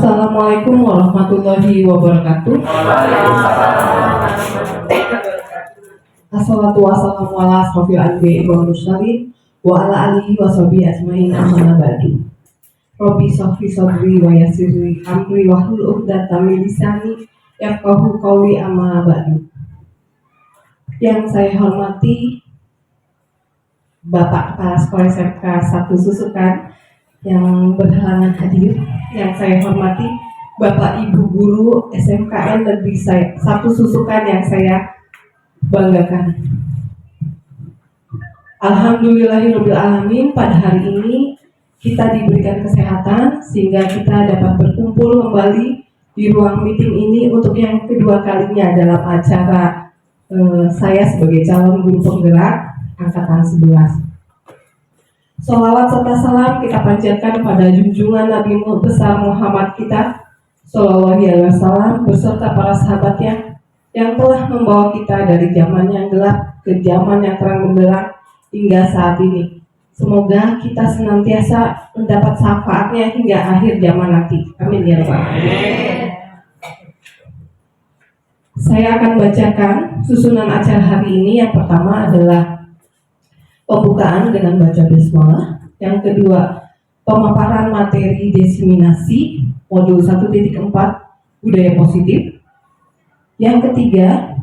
Assalamualaikum warahmatullahi wabarakatuh. Assalatu wassalamu ala asrofil anbiya'i wal mursalin wa ala alihi wa sahbihi ajmain amma ba'du. Rabbi shrah sadri wa yassir li amri wahlul 'uqdatam min lisani yafqahu qawli amma ba'du. Yang saya hormati Bapak Kepala Sekolah SMK 1 Susukan yang berhalangan hadir, yang saya hormati Bapak Ibu Guru SMKN Negeri 1 Susukan yang saya banggakan. Alhamdulillahirabbil alamin, pada hari ini kita diberikan kesehatan sehingga kita dapat berkumpul kembali di ruang meeting ini untuk yang kedua kalinya dalam acara saya sebagai calon guru penggerak angkatan 11. Sholawat serta salam kita panjatkan pada junjungan Nabi besar Muhammad kita Shallallahu Alaihi Wasallam beserta para sahabatnya yang telah membawa kita dari zaman yang gelap ke zaman yang terang benderang hingga saat ini. Semoga kita senantiasa mendapat syafaatnya hingga akhir zaman nanti. Amin ya rabbal alamin. Saya akan bacakan susunan acara hari ini. Yang pertama adalah pembukaan dengan baca basmalah. Yang kedua, pemaparan materi diseminasi modul 1.4 budaya positif. Yang ketiga,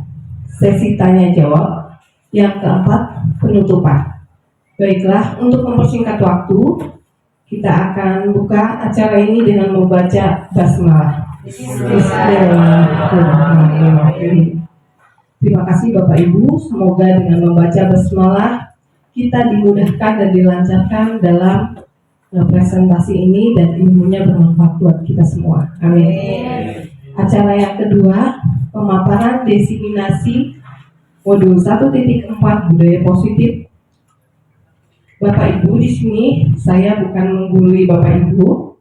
sesi tanya jawab. Yang keempat, penutupan. Baiklah, untuk mempersingkat waktu, kita akan buka acara ini dengan membaca basmalah. Bismillahirrahmanirrahim. Terima kasih Bapak Ibu, semoga dengan membaca basmalah kita dimudahkan dan dilancarkan dalam presentasi ini dan ilmunya bermanfaat buat kita semua. Amin. Acara yang kedua, pemaparan diseminasi modul 1.4 budaya positif. Bapak Ibu, di sini saya bukan menggurui Bapak Ibu,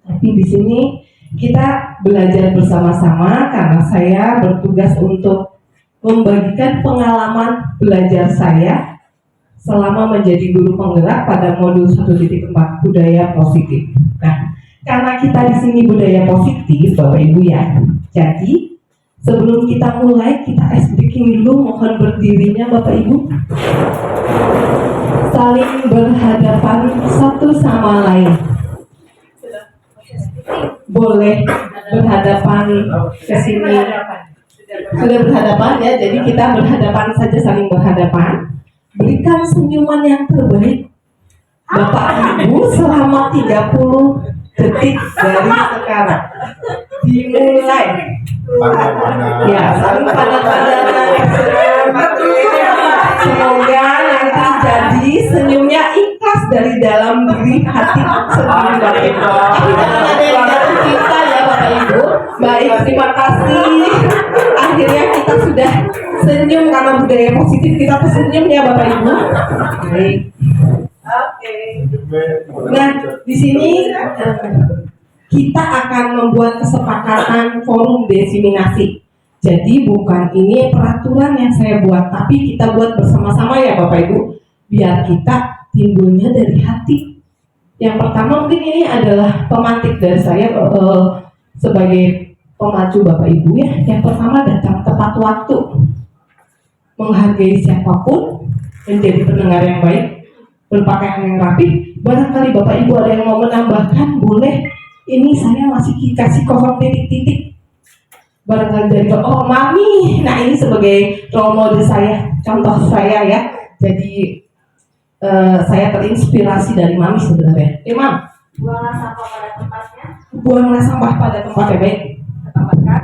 tapi di sini kita belajar bersama-sama karena saya bertugas untuk membagikan pengalaman belajar saya selama menjadi guru penggerak pada modul 1.4 budaya positif. Nah, karena kita di sini budaya positif, Bapak Ibu ya. Jadi, sebelum kita mulai, kita ice breaking dulu. Mohon berdirinya Bapak Ibu. Saling berhadapan satu sama lain. Boleh berhadapan ke sini. Sudah berhadapan ya, jadi kita berhadapan saja, saling berhadapan. Berikan senyuman yang terbaik Bapak Ibu selama 30 detik dari sekarang. Dimulai. Ya, saling pandang-pandangan. Semoga nanti jadi senyumnya ikhlas dari dalam diri hati sendiri Bapak Ibu. Tapi jangan ada yang jatuh cinta ya Bapak Ibu. Baik, terima kasih. Akhirnya kita sudah senyum karena budaya positif, kita tersenyum ya Bapak Ibu. Baik. Oke. Nah, di sini kita akan membuat kesepakatan forum diseminasi. Jadi bukan ini peraturan yang saya buat, tapi kita buat bersama-sama ya Bapak Ibu, biar kita timbulnya dari hati. Yang pertama mungkin ini adalah pemantik dari saya sebagai pemacu Bapak Ibu ya. Yang pertama, datang tepat waktu, menghargai siapapun, menjadi pendengar yang baik, berpakaian yang rapi. Barangkali Bapak Ibu ada yang mau menambahkan, boleh. Ini saya masih kasih kosong titik-titik. Barangkali dari mami, nah ini sebagai role model saya, contoh saya ya. Jadi saya terinspirasi dari mami sebenarnya. Mam, buanglah sampah pada tempatnya. Buanglah sampah pada tempatnya, baik. Tempatkan.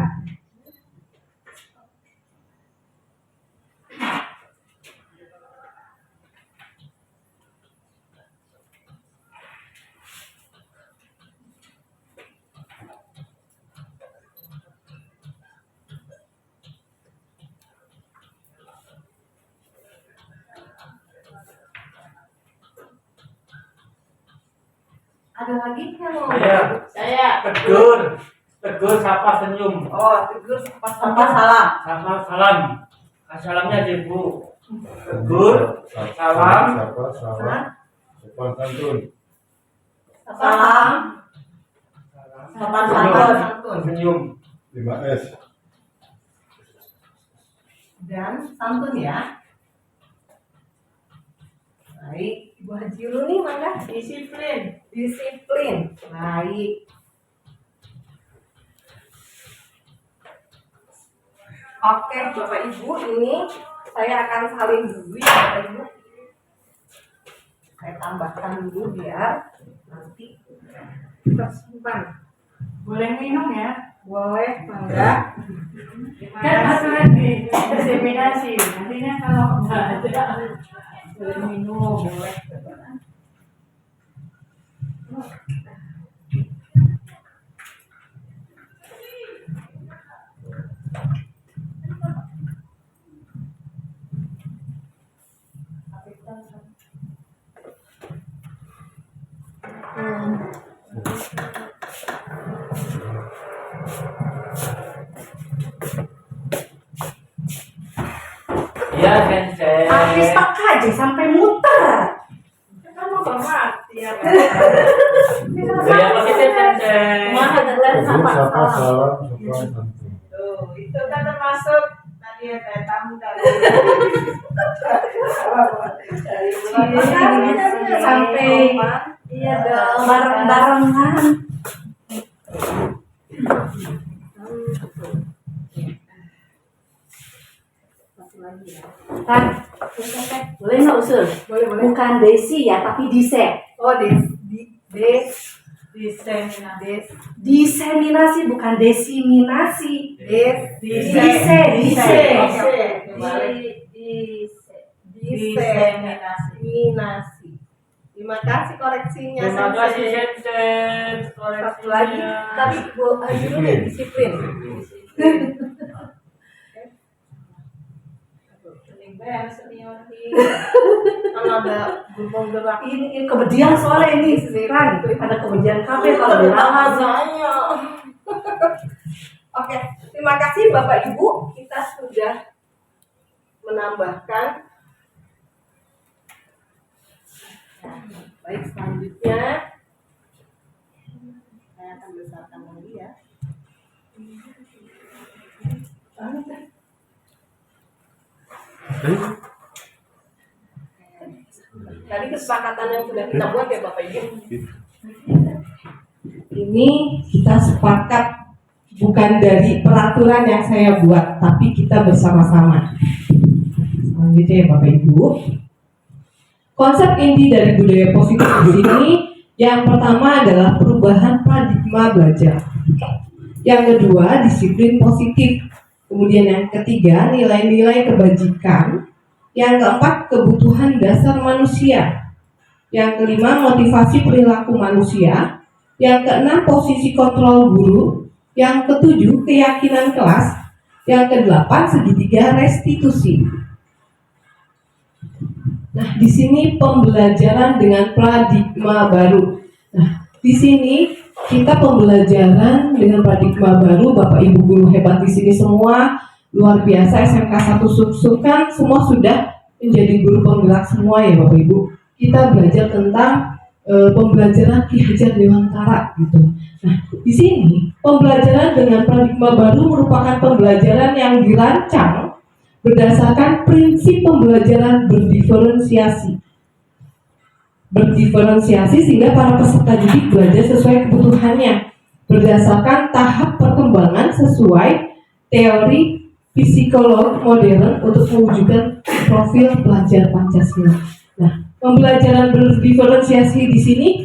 Ada lagi yang mau? Saya. Tegur sapa senyum. Oh, tegur sapa salam. Sapa salam. Salamnya Ibu. Tegur salam. Salam. Sopan santun. Senyum. 5S. Dan santun ya. Baik, Ibu Haji Runi mana? Disiplin. Disiplin. Baik. Oke, Bapak Ibu, ini saya akan salin dulu ya, Bapak Ibu. Saya tambahkan dulu biar nanti tersimpan. Boleh minum ya? Boleh, mangga. Kan aturan di diseminasi. Nantinya kalau nggak ada boleh minum, boleh. Iya, Sensei. Tapi stuck aja sampai muter. Kan mau mati ya. Gaya positif, Sensei. Kumaha dengar Tegur, sapa sapa, salam. salam, sopan santun. Tuh, itu kan termasuk tadi ya kayak tamu dari Sampai iya dong bareng-barengan. Kan, boleh nggak usul? boleh boleh. Bukan Desi ya, tapi Dise. Oh, diseminasi. Diseminasi bukan desiminasi. Dise. Dise. Diseminasi. Terima kasih koreksinya. Terima kasih, Sensei. Sensei. Satu lagi, tapi Bu Haji ini disiplin. Kalau ada gerbong gerak Ini kemudian soalnya ini kan ada kemudian kafe kalau di bahasanya. Oke, terima kasih Bapak Ibu. Kita sudah menambahkan. Baik, selanjutnya saya akan besarkan lagi ya. Tadi kesepakatan yang sudah kita buat ya Bapak Ibu. Ini kita sepakat bukan dari peraturan yang saya buat, tapi kita bersama-sama. Selanjutnya ya Bapak Ibu. Konsep inti dari budaya positif di sini yang pertama adalah perubahan paradigma belajar. Yang kedua, disiplin positif. Kemudian yang ketiga, nilai-nilai kebajikan. Yang keempat, kebutuhan dasar manusia. Yang kelima, motivasi perilaku manusia. Yang keenam, posisi kontrol guru. Yang ketujuh, keyakinan kelas. Yang kedelapan, segitiga restitusi. Nah, di sini pembelajaran dengan paradigma baru. Nah, di sini kita pembelajaran dengan paradigma baru. Bapak Ibu guru hebat di sini semua luar biasa. SMK 1 Sub kan semua sudah menjadi guru penggerak semua ya Bapak Ibu. Kita belajar tentang pembelajaran Ki Hajar Dewantara gitu. Nah, di sini pembelajaran dengan paradigma baru merupakan pembelajaran yang dirancang berdasarkan prinsip pembelajaran berdiferensiasi. Berdiferensiasi sehingga para peserta didik belajar sesuai kebutuhannya berdasarkan tahap perkembangan sesuai teori psikolog modern untuk mewujudkan profil pelajar Pancasila. Nah, pembelajaran berdiferensiasi di sini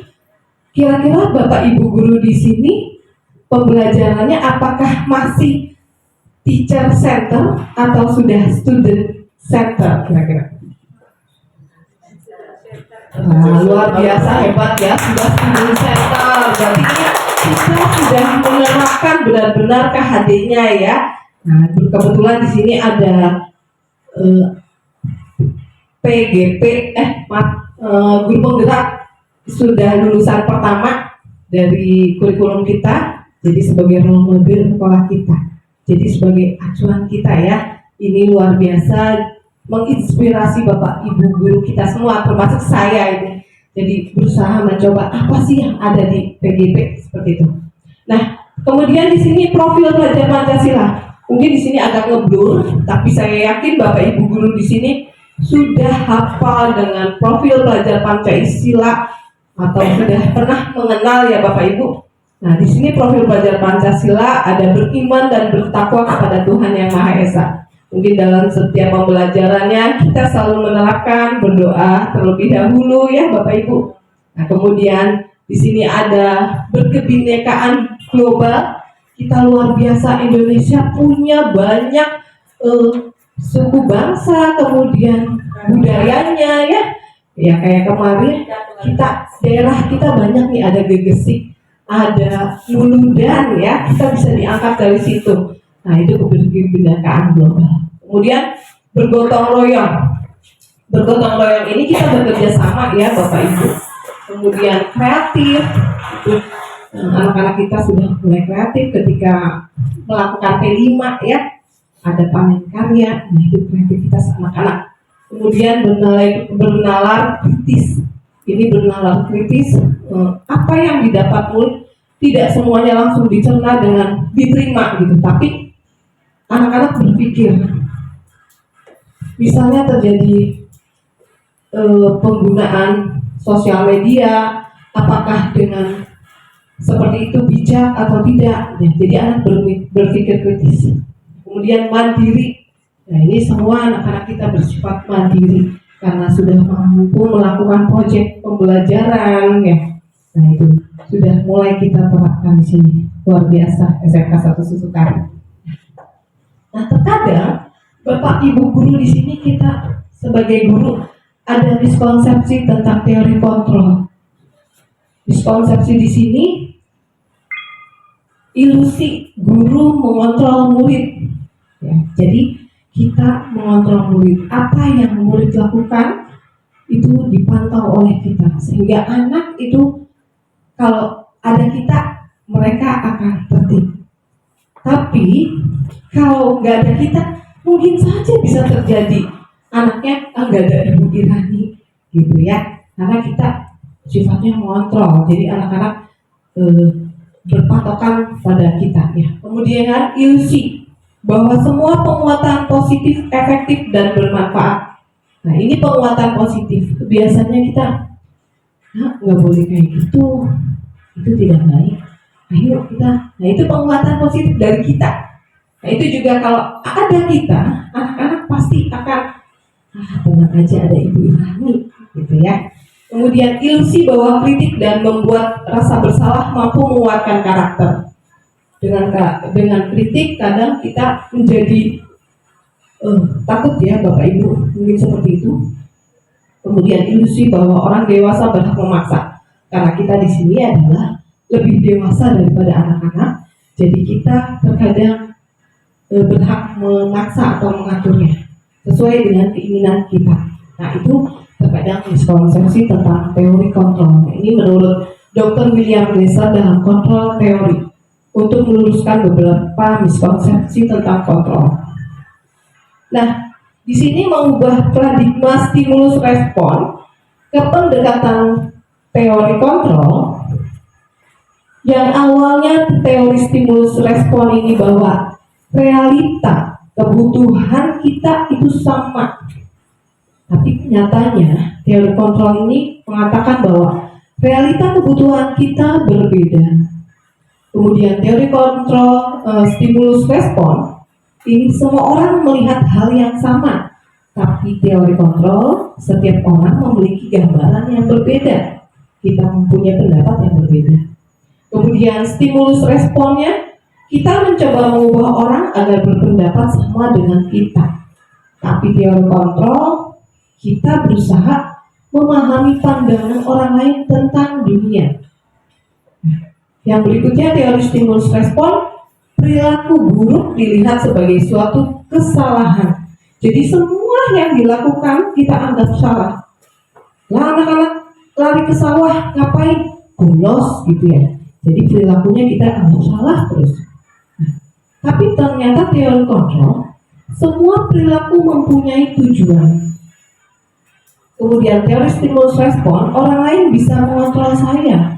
kira-kira Bapak Ibu guru di sini pembelajarannya apakah masih teacher center atau sudah student center kira-kira? Nah, luar biasa hebat ya, sudah student center. Berarti kita sudah menerapkan benar-benar KHD-nya ya. Nah, kebetulan di sini ada PGP guru penggerak sudah lulusan pertama dari kurikulum kita, jadi sebagai role model sekolah kita. Jadi sebagai acuan kita ya, ini luar biasa menginspirasi Bapak Ibu guru kita semua, termasuk saya ini. Jadi berusaha mencoba apa sih yang ada di PGP seperti itu. Nah, kemudian di sini profil pelajar Pancasila. Mungkin di sini agak ngeblur, tapi saya yakin Bapak Ibu guru di sini sudah hafal dengan profil pelajar Pancasila atau sudah pernah mengenal ya Bapak Ibu. Nah, di sini profil pelajar Pancasila ada beriman dan bertakwa kepada Tuhan Yang Maha Esa. Mungkin dalam setiap pembelajarannya kita selalu menerapkan berdoa terlebih dahulu ya Bapak Ibu. Nah, kemudian di sini ada berkebinekaan global. Kita luar biasa, Indonesia punya banyak suku bangsa, kemudian budayanya ya kayak kemarin kita daerah kita banyak nih, ada Gegesik, ada Luludan ya, kita bisa diangkat dari situ. Nah, itu kebinekaan global. Kemudian bergotong royong. Bergotong royong ini kita bekerja sama ya Bapak Ibu. Kemudian kreatif, anak-anak kita sudah mulai kreatif ketika melakukan P5 ya, ada panen karya. Nah, itu kreativitas anak-anak. Kemudian bernalar kritis. Ini bernalar kritis, apa yang didapat murid tidak semuanya langsung dicerna dengan diterima gitu, tapi anak-anak berpikir. Misalnya terjadi penggunaan sosial media, apakah dengan seperti itu bijak atau tidak ya, jadi anak berpikir kritis. Kemudian mandiri. Nah, ini semua anak-anak kita bersifat mandiri karena sudah mampu melakukan proyek pembelajaran ya. Nah, itu sudah mulai kita terapkan di sini. Luar biasa SMK 1 Susukari. Nah, terkadang Bapak Ibu guru di sini kita sebagai guru ada miskonsepsi tentang teori kontrol. Miskonsepsi di sini ilusi guru mengontrol murid. Ya, jadi kita mengontrol murid. Apa yang murid lakukan itu dipantau oleh kita, sehingga anak itu kalau ada kita, mereka akan tertib. Tapi kalau nggak ada kita, mungkin saja bisa terjadi anaknya nggak ada Ibu Irani gitu ya, karena kita sifatnya mengontrol. Jadi anak-anak berpatokan pada kita ya. Kemudian ilusi bahwa semua penguatan positif efektif dan bermanfaat. Nah, ini penguatan positif. Biasanya kita nggak boleh kayak gitu, itu tidak baik. Ayo kita, nah itu penguatan positif dari kita. Nah, itu juga kalau ada kita, anak-anak pasti akan tenang aja ada Ibu Irani gitu ya. Kemudian ilusi bahwa kritik dan membuat rasa bersalah mampu menguatkan karakter. Dengan kritik kadang kita menjadi takut ya Bapak Ibu, mungkin seperti itu. Kemudian ilusi bahwa orang dewasa berhak memaksa, karena kita di sini adalah lebih dewasa daripada anak-anak, jadi kita terkadang berhak memaksa atau mengaturnya sesuai dengan keinginan kita. Nah, itu terkadang miskonsepsi tentang teori kontrol. Nah, ini menurut Dr. William Glaser dalam kontrol teori untuk meluruskan beberapa miskonsepsi tentang kontrol. Nah, di sini mengubah paradigma stimulus respon ke pendekatan teori kontrol. Yang awalnya teori stimulus respon ini bahwa realita kebutuhan kita itu sama, tapi nyatanya teori kontrol ini mengatakan bahwa realita kebutuhan kita berbeda. Kemudian teori kontrol stimulus respon ini semua orang melihat hal yang sama, tapi teori kontrol setiap orang memiliki gambaran yang berbeda. Kita mempunyai pendapat yang berbeda. Kemudian stimulus responnya, kita mencoba mengubah orang agar berpendapat sama dengan kita. Tapi teori kontrol, kita berusaha memahami pandangan orang lain tentang dunia. Yang berikutnya teori stimulus respon, perilaku buruk dilihat sebagai suatu kesalahan. Jadi semua yang dilakukan kita anggap salah. Lah anak-anak lari ke sawah ngapain? Bolos gitu ya. Jadi perilakunya kita anggap salah terus. Nah, tapi ternyata teori kontrol, semua perilaku mempunyai tujuan. Kemudian teori stimulus respon, orang lain bisa mengontrol saya,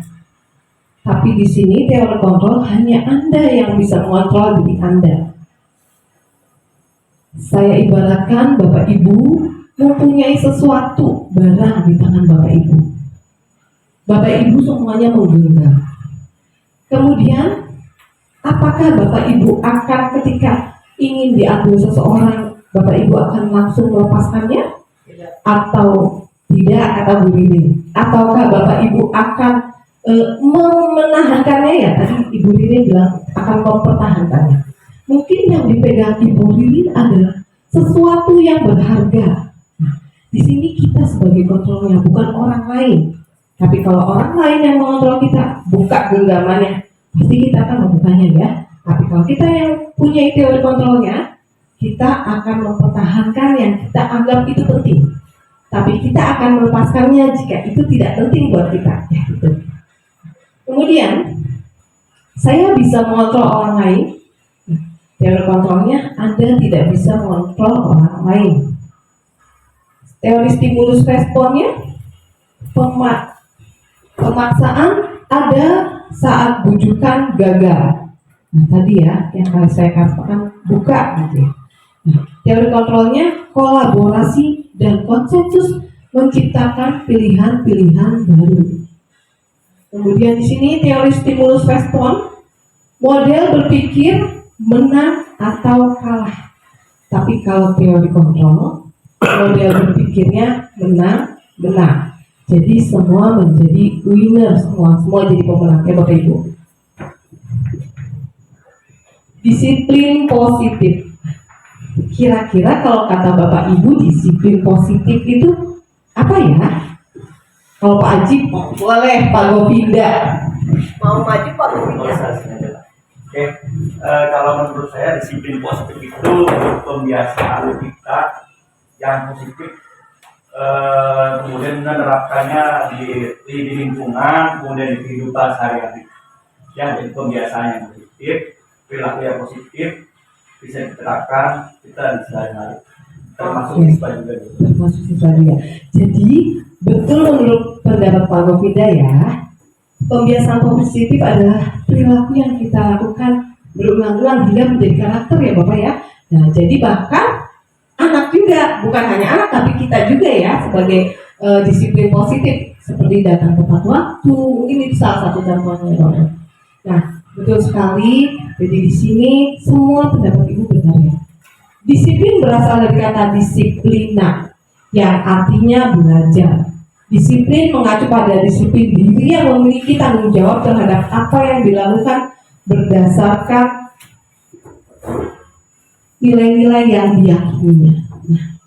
Tapi di sini teori kontrol hanya Anda yang bisa mengontrol diri Anda. Saya ibaratkan Bapak Ibu mempunyai sesuatu barang di tangan Bapak Ibu. Bapak Ibu semuanya menggenggam. Kemudian, apakah Bapak Ibu akan ketika ingin diambil seseorang, Bapak Ibu akan langsung melepaskannya? Atau tidak, kata Bu Ririn? Ataukah Bapak Ibu akan menahankannya, ya? Tadi Ibu Ririn bilang akan mempertahankannya. Mungkin yang dipegang Ibu Ririn adalah sesuatu yang berharga. Nah, di sini kita sebagai kontrolnya, bukan orang lain. Tapi kalau orang lain yang mengontrol kita, buka genggamannya, pasti kita akan membukanya, ya. Tapi kalau kita yang punya teori kontrolnya, kita akan mempertahankan yang kita anggap itu penting. Tapi kita akan melepaskannya jika itu tidak penting buat kita, ya, gitu. Kemudian, saya bisa mengontrol orang lain. Teori kontrolnya, Anda tidak bisa mengontrol orang lain. Teori stimulus responnya, pemaksaan ada saat bujukan gagal. Nah, tadi ya yang saya katakan buka gitu ya. Nah, teori kontrolnya kolaborasi dan konsensus menciptakan pilihan-pilihan baru. Kemudian di sini teori stimulus respon, model berpikir menang atau kalah. Tapi kalau teori kontrol, model berpikirnya menang. Jadi semua menjadi winner, semua jadi pemenang, ya Bapak Ibu. Disiplin positif. Kira-kira kalau kata Bapak Ibu disiplin positif itu apa ya? Kalau Pak Haji boleh, Pak Govinda Mau maju Pak Bupati. Oke, kalau menurut saya disiplin positif itu pembiasaan kita yang positif, kemudian menerapkannya di lingkungan, kemudian di kehidupan sehari-hari. Yang jadi pembiasaan yang positif, perilaku yang positif bisa diterapkan kita di sehari-hari, termasuk siswa juga. Termasuk siswa juga. Jadi betul menurut pendapat Pak Govinda ya, pembiasaan positif adalah perilaku yang kita lakukan berulang-ulang hingga menjadi karakter, ya Bapak ya. Nah, jadi bahkan anak juga, bukan hanya anak tapi kita juga ya sebagai disiplin positif seperti datang tepat waktu, ini salah satu contohnya, Bapak. Nah, betul sekali. Jadi di sini semua pendapat Ibu benar ya. Disiplin berasal dari kata disiplina yang artinya belajar. Disiplin mengacu pada disiplin diri yang memiliki tanggung jawab terhadap apa yang dilakukan berdasarkan nilai-nilai yang diyakininya.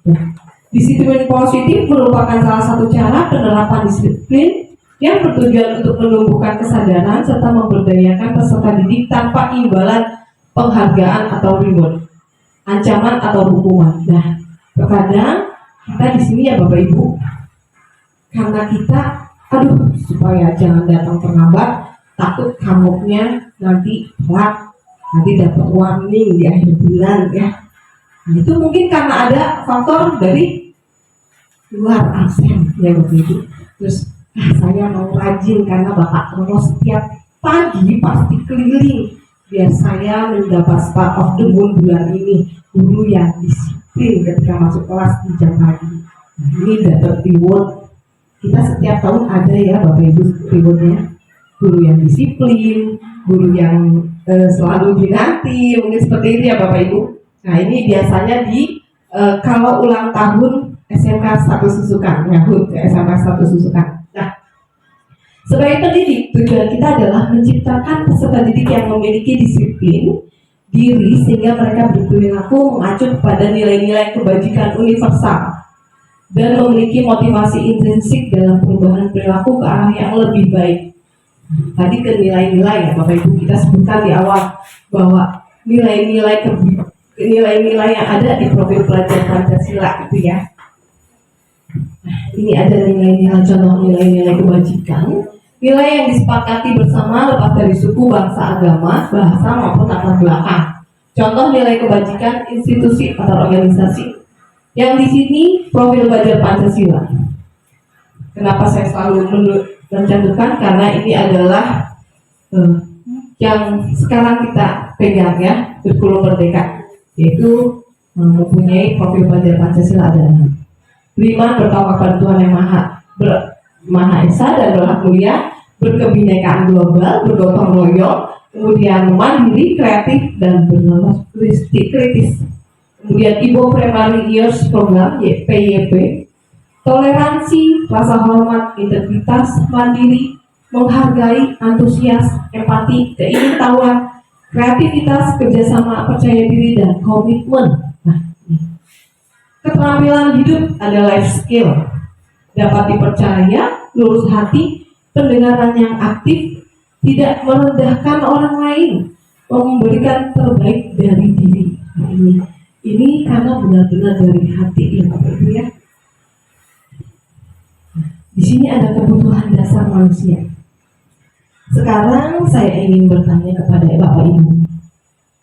Nah, disiplin positif merupakan salah satu cara penerapan disiplin yang bertujuan untuk menumbuhkan kesadaran serta memberdayakan peserta didik tanpa imbalan penghargaan atau reward, ancaman atau hukuman. Nah, terkadang kita di sini ya Bapak Ibu, karena kita, supaya jangan datang terlambat, takut kamuknya nanti telat, nanti dapat warning di akhir bulan ya. Nah, itu mungkin karena ada faktor dari luar absen ya Bapak Ibu. Terus saya mau rajin karena Bapak Rono setiap pagi pasti keliling biar saya mendapat star of the moon bulan ini, guru yang disiplin ketika masuk kelas di jam pagi. Nah, ini dapat reward. Kita setiap tahun ada ya Bapak Ibu rewardnya, guru yang disiplin, guru yang selalu dinanti, mungkin seperti itu ya Bapak Ibu. Nah, ini biasanya di kalau ulang tahun SMK 1 Susukan, nyahut ke SMK 1 Susukan. Nah, sebagai pendidik, tujuan kita adalah menciptakan peserta didik yang memiliki disiplin diri sehingga mereka berperilaku mengacu pada nilai-nilai kebajikan universal dan memiliki motivasi intrinsik dalam perubahan perilaku ke arah yang lebih baik. Tadi ke nilai-nilai ya Bapak Ibu kita sebutkan di awal bahwa nilai-nilai yang ada di profil pelajar Pancasila itu ya. Nah, ini ada nilai-nilai, contoh nilai-nilai kebajikan, nilai yang disepakati bersama lepas dari suku, bangsa, agama, bahasa maupun latar belakang. Contoh nilai kebajikan institusi atau organisasi. Yang di sini profil pelajar Pancasila. Kenapa saya selalu mencantumkan? Karena ini adalah eh, yang sekarang kita pegang ya, kurikulum merdeka, yaitu mempunyai profil pelajar Pancasila ada 5, bertawakal pada Tuhan yang Maha Esa dan berhak mulia, berkebinekaan global, bergotong royong, kemudian mandiri, kreatif, dan bernalar kritis. Kemudian Ibo Primary Years Program PYP, toleransi, rasa hormat, integritas, mandiri, menghargai, antusias, empati, keingintahuan, kreativitas, kerjasama, percaya diri, dan komitmen. Nah, keterampilan hidup ada life skill, dapat dipercaya, lurus hati, pendengaran yang aktif, tidak merendahkan orang lain, memberikan terbaik dari diri. Nah, ini karena benar-benar dari hati ya Bapak Ibu ya. Di sini ada kebutuhan dasar manusia. Sekarang saya ingin bertanya kepada Bapak Ibu,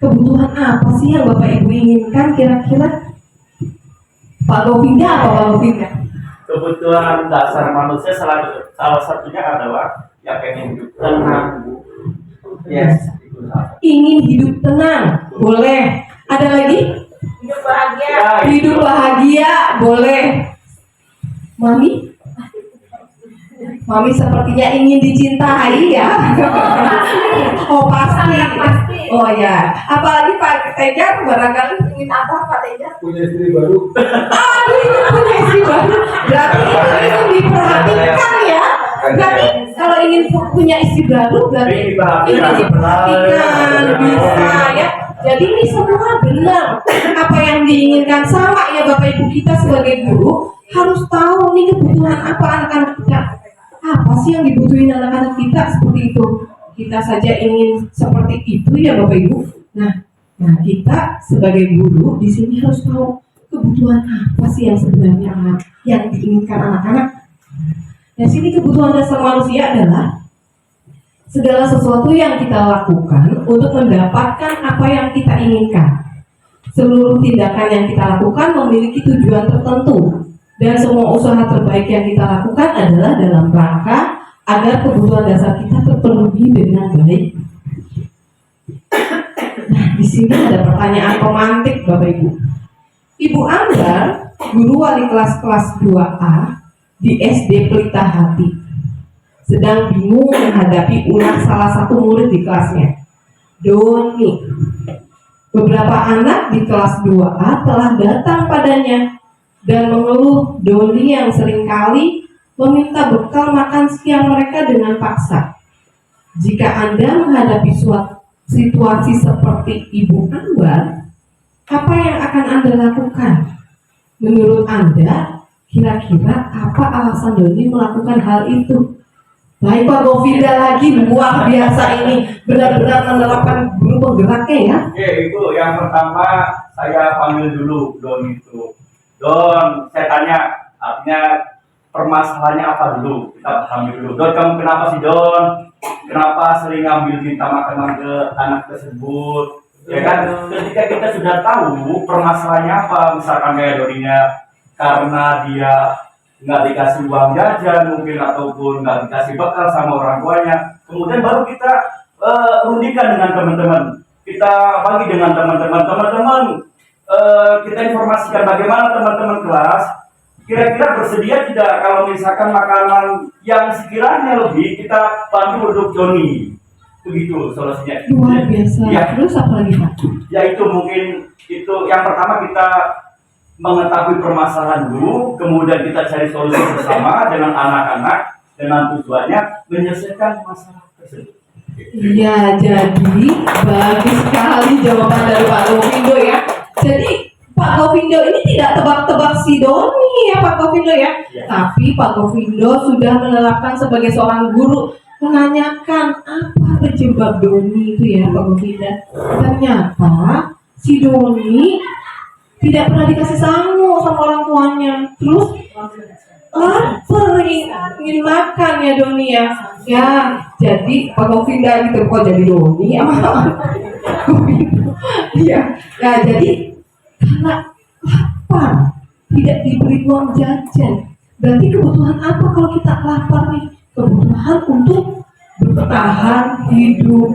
kebutuhan apa sih yang Bapak Ibu inginkan kira-kira? Pak Govinda apa Pak Govinda? Kebutuhan dasar manusia salah satunya adalah yang pengen hidup tenang, Bu. Yes, itu salah. Ingin hidup tenang, boleh. Ada lagi? Hidup bahagia. Ya, itu. Hidup bahagia, boleh. Mami? Mami sepertinya ingin dicintai ya. Oh pasti. Oh ya. Apalagi Pak Tejar barangkali ingin apa Pak Tejar? Punya istri baru. Aduh, ini punya istri baru. Berarti itu diperhatikan ya. Berarti kalau ingin punya istri baru berarti ini diperhatikan, bisa ya. Jadi ini semua benar. Apa yang diinginkan sama ya Bapak Ibu, kita sebagai guru harus tahu nih kebutuhan apa anak-anak kita. Apa sih yang dibutuhin anak-anak kita seperti itu. Kita saja ingin seperti itu ya Bapak Ibu. Nah kita sebagai guru di sini harus tahu kebutuhan apa sih yang sebenarnya yang diinginkan anak-anak. Di sini kebutuhan dasar manusia adalah segala sesuatu yang kita lakukan untuk mendapatkan apa yang kita inginkan. Seluruh tindakan yang kita lakukan memiliki tujuan tertentu, dan semua usaha terbaik yang kita lakukan adalah dalam rangka agar kebutuhan dasar kita terpenuhi dengan baik. Nah, di sini ada pertanyaan pemantik Bapak Ibu. Ibu Anggar, guru wali kelas 2A di SD Pelita Hati, sedang bingung menghadapi ulah salah satu murid di kelasnya, Doni. Beberapa anak di kelas 2A telah datang padanya dan mengeluh Doni yang seringkali meminta bekal makan siang mereka dengan paksa. Jika Anda menghadapi suatu situasi seperti Ibu Anggar, apa yang akan Anda lakukan? Menurut Anda, kira-kira apa alasan Doni melakukan hal itu? Baik Pak Govinda lagi, luar biasa ini, benar-benar menerapkan guru penggeraknya ya. Oke, itu yang pertama saya panggil dulu Don itu. Don, saya tanya, artinya permasalahannya apa dulu? Kita pahami dulu. Don, kamu kenapa sih Don? Kenapa sering ngambil minta makan ke anak tersebut? Ya kan, ketika kita sudah tahu permasalahannya apa, misalkan kayak Doninya karena dia nggak dikasih uang jajan mungkin ataupun nggak dikasih bekal sama orang tuanya, kemudian baru kita rundikan dengan teman-teman, kita bagi dengan teman-teman, kita informasikan bagaimana teman-teman kelas kira-kira bersedia tidak kalau misalkan makanan yang sekiranya lebih kita bantu untuk Joni, begitu solusinya. Luar biasa. Ya. Terus apa lagi Pak? Ya itu mungkin itu yang pertama, kita mengetahui permasalahan dulu, kemudian kita cari solusi bersama dengan anak-anak dengan tujuannya menyelesaikan masalah tersebut. Iya, jadi bagus sekali jawaban dari Pak Govindo ya. Jadi Pak Govindo ini tidak tebak-tebak si Doni ya Pak Govindo ya. Ya. Tapi Pak Govindo sudah menerapkan sebagai seorang guru, menanyakan apa penyebab Doni itu ya Pak Govinda. Ternyata si Doni tidak pernah dikasih sangu sama orang tuanya, terus lapar ingin makan ya Doni ya. Ya, jadi Pak Govinda gitu kok jadi Doni ya. Iya, ya jadi karena lapar tidak diberi uang jajan. Berarti kebutuhan apa kalau kita lapar nih? Kebutuhan untuk bertahan hidup.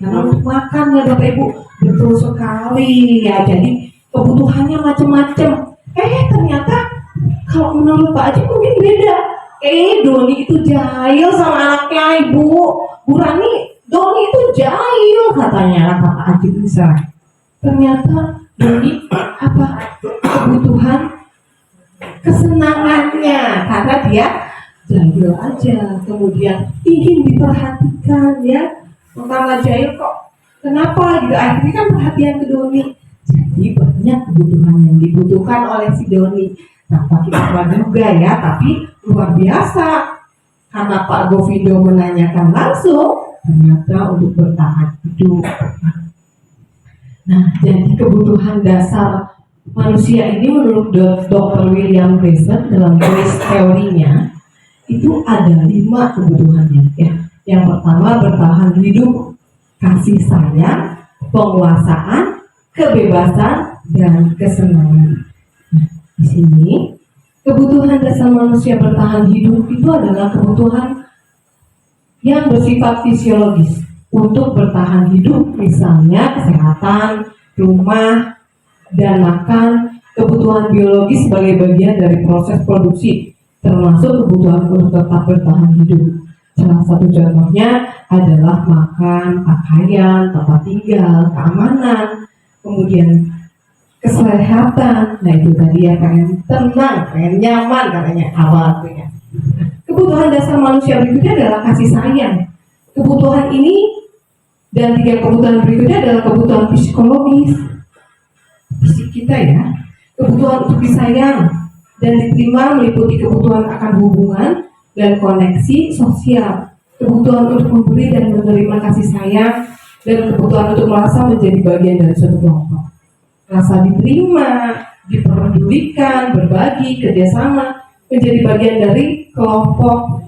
Karena untuk makan ya Bapak Ibu, betul sekali ya. Jadi kebutuhannya macam-macam. Ternyata kalau menurut Pak Haji mungkin beda. Doni itu jahil sama anaknya Ibu. Bu Rani, Doni itu jahil katanya kata Pak Haji bisa. Ternyata Doni kebutuhan kesenangannya karena dia jahil aja, kemudian ingin diperhatikan ya. Karena jahil kok kenapa gitu, akhirnya kan perhatian ke Doni. Jadi banyak kebutuhan yang dibutuhkan oleh si Doni tanpa kita praduga ya, tapi luar biasa karena Pak Govindo menanyakan langsung, ternyata untuk bertahan hidup. Nah, jadi kebutuhan dasar manusia ini menurut Dr. William Glasser dalam Grace teorinya itu ada 5 kebutuhannya ya. Yang pertama bertahan hidup, kasih sayang, penguasaan, kebebasan, dan kesenangan. Nah, di sini kebutuhan dasar manusia bertahan hidup itu adalah kebutuhan yang bersifat fisiologis untuk bertahan hidup, misalnya kesehatan, rumah, dan makan, kebutuhan biologis sebagai bagian dari proses produksi, termasuk kebutuhan untuk tetap bertahan hidup. Salah satu contohnya adalah makan, pakaian, tempat tinggal, keamanan, kemudian kesehatan. Nah itu tadi ya, pengen tenang, pengen nyaman katanya awalnya. Kebutuhan dasar manusia berikutnya adalah kasih sayang. Kebutuhan ini dan 3 kebutuhan berikutnya adalah kebutuhan psikologis, fisik kita ya. Kebutuhan untuk disayang dan diterima meliputi kebutuhan akan hubungan dan koneksi sosial, kebutuhan untuk memberi dan menerima kasih sayang, dan kebutuhan untuk merasa menjadi bagian dari suatu kelompok. Rasa diterima, diperdulikan, berbagi, kerjasama, menjadi bagian dari kelompok.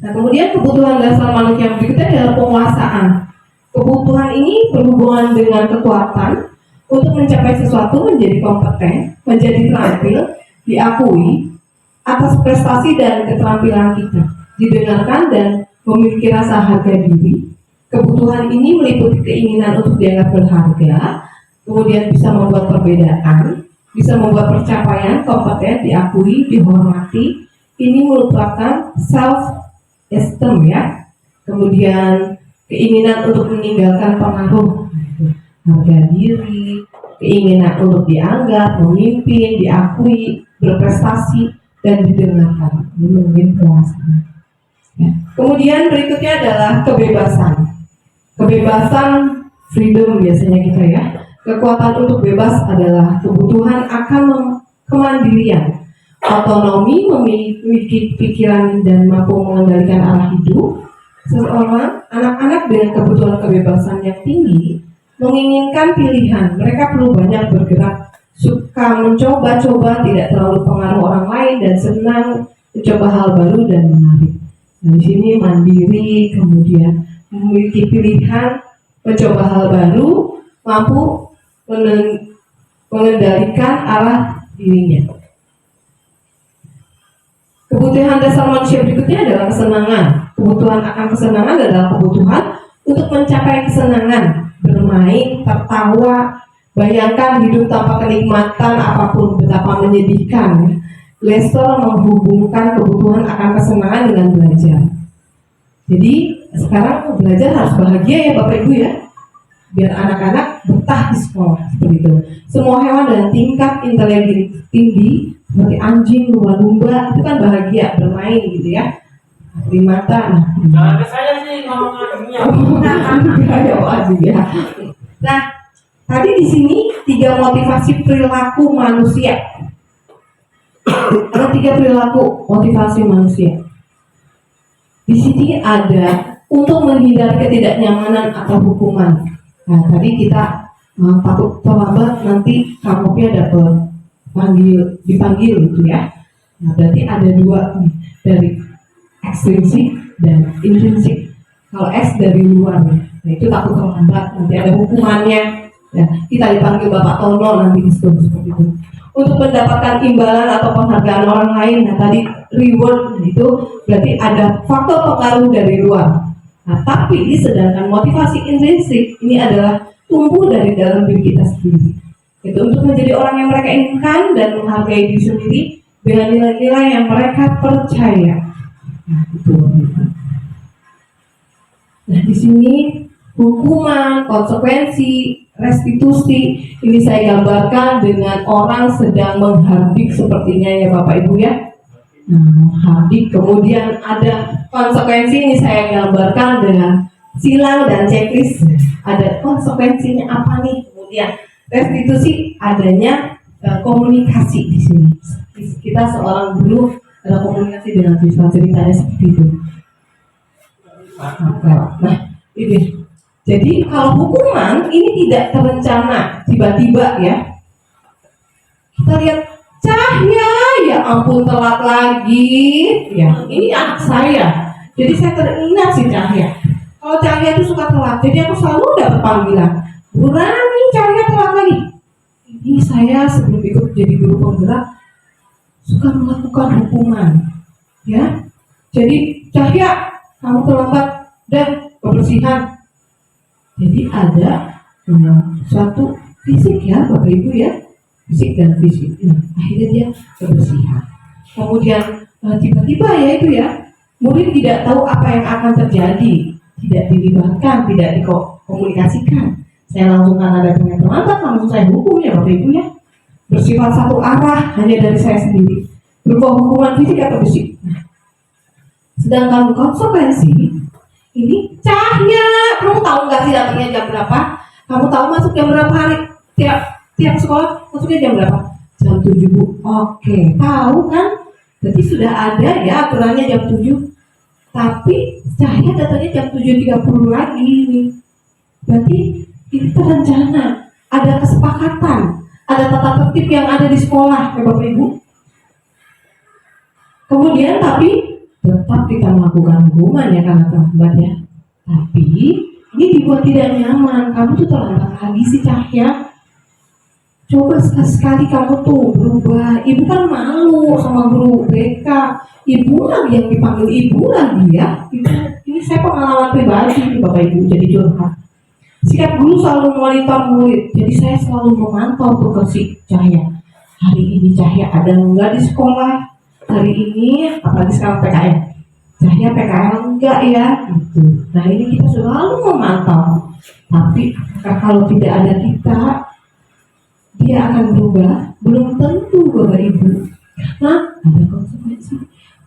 Nah, kemudian kebutuhan dasar manusia yang berikutnya adalah penguasaan. Kebutuhan ini berhubungan dengan kekuatan untuk mencapai sesuatu, menjadi kompeten, menjadi terampil, diakui atas prestasi dan keterampilan kita, didengarkan dan memiliki rasa harga diri. Kebutuhan ini meliputi keinginan untuk dianggap berharga, kemudian bisa membuat perbedaan, bisa membuat pencapaian, kompeten, diakui, dihormati. Ini merupakan self-esteem ya. Kemudian keinginan untuk meninggalkan pengaruh, harga diri, keinginan untuk dianggap, memimpin, diakui, berprestasi, dan didengarkan. Ini mungkin penguasaan. Ya. Kemudian berikutnya adalah kebebasan. Kebebasan, freedom biasanya kita ya. Kekuatan untuk bebas adalah kebutuhan akan kemandirian, otonomi, memiliki pikiran dan mampu mengendalikan arah hidup. Seseorang, anak-anak dengan kebutuhan kebebasan yang tinggi menginginkan pilihan. Mereka perlu banyak bergerak, suka mencoba-coba, tidak terlalu pengaruh orang lain, dan senang mencoba hal baru dan menarik. Nah, di sini mandiri, kemudian memiliki pilihan, mencoba hal baru, mampu mengendalikan arah dirinya. Kebutuhan dasar manusia berikutnya adalah kesenangan. Kebutuhan akan kesenangan adalah kebutuhan untuk mencapai kesenangan, bermain, tertawa. Bayangkan hidup tanpa kenikmatan apapun betapa menyedihkan. Glasser menghubungkan kebutuhan akan kesenangan dengan belajar. Jadi sekarang belajar harus bahagia ya Bapak Ibu ya, biar anak-anak betah di sekolah seperti itu. Semua hewan dengan tingkat intelijen tinggi seperti anjing, lumba-lumba itu kan bahagia bermain gitu ya. Primata, Jangan ke saya sih ngomong-ngomongnya. Nah, tadi di sini 3 motivasi perilaku manusia. Ada 3 perilaku motivasi manusia. Di sini ada untuk menghindari ketidaknyamanan atau hukuman. Nah, tadi kita takut terlambat nanti kampusnya dapat dipanggil gitu ya. Nah, berarti ada 2 nih, dari ekstrinsik dan intrinsik. Kalau X dari luar, nah itu takut terlambat nanti ada hukumannya. Ya, kita dipanggil Bapak Tono nanti di situ seperti itu. Untuk mendapatkan imbalan atau penghargaan orang lain, nah tadi reward itu berarti ada faktor pengaruh dari luar. Nah, tapi sedangkan motivasi intrinsik ini adalah tumbuh dari dalam diri kita sendiri. Itu untuk menjadi orang yang mereka inginkan dan menghargai diri sendiri dengan nilai-nilai yang mereka percaya. Nah, itu. Nah, di sini hukuman, konsekuensi, restitusi ini saya gambarkan dengan orang sedang menghardik sepertinya ya Bapak Ibu ya. Menghardik, kemudian ada konsekuensi ini saya gambarkan dengan silang dan checklist. Ada konsekuensinya apa nih? Kemudian restitusi adanya komunikasi di sini. Kita seorang guru ada komunikasi dengan siswa, ceritanya seperti itu. Nah, ini. Jadi kalau hukuman ini tidak terencana, tiba-tiba ya. Kita lihat Cahya, ya ampun telat lagi. Ya, ini anak saya. Jadi saya teringat si Cahya. Kalau Cahya itu suka telat, jadi aku selalu dapat panggilan. Berani Cahya telat lagi. Ini saya sebelum ikut jadi guru penggerak suka melakukan hukuman. Ya, jadi Cahya, kamu terlambat dan kebersihan. Jadi ada suatu fisik ya Bapak Ibu ya, fisik dan fisik. Nah, akhirnya dia kebersihan. Kemudian tiba-tiba ya itu ya, murid tidak tahu apa yang akan terjadi, tidak dilibatkan, tidak dikomunikasikan. Saya langsung kan ada yang terlambat, langsung saya hukum ya Bapak Ibu ya. Bersifat satu arah hanya dari saya sendiri. Berupa hukuman fisik atau fisik. Nah, sedangkan konsekuensi ini Cahya, kamu tahu nggak sih datangnya jam berapa? Kamu tahu masuk jam berapa hari? Tiap sekolah masuknya jam berapa? Jam 7 Bu. Oke, tahu kan? Berarti sudah ada ya aturannya jam 7. Tapi Cahya datangnya jam 7.30 lagi nih. Berarti ini terencana, ada kesepakatan, ada tata tertib yang ada di sekolah ya Bapak Ibu. Kemudian tapi tetap kita melakukan hukuman ya karena terlambat ya. Tapi ini dibuat tidak nyaman. Kamu tuh terlambat lagi sih Cahya. Coba sekali-sekali kamu tuh berubah. Ibu kan malu sama guru BK. Ibu lagi yang dipanggil ibu lagi ya. Ini saya pengalaman pribadi nih Bapak Ibu jadi curhat. Sikap guru selalu memonitor murid. Jadi saya selalu memantau tuh ke si Cahya. Hari ini Cahya ada enggak di sekolah? Hari ini apalagi sekarang PKL, Cahya PKL enggak ya gitu. Nah ini kita selalu memantau. Tapi kalau tidak ada kita, dia akan berubah. Belum tentu Bapak Ibu, karena ada konsekuensi.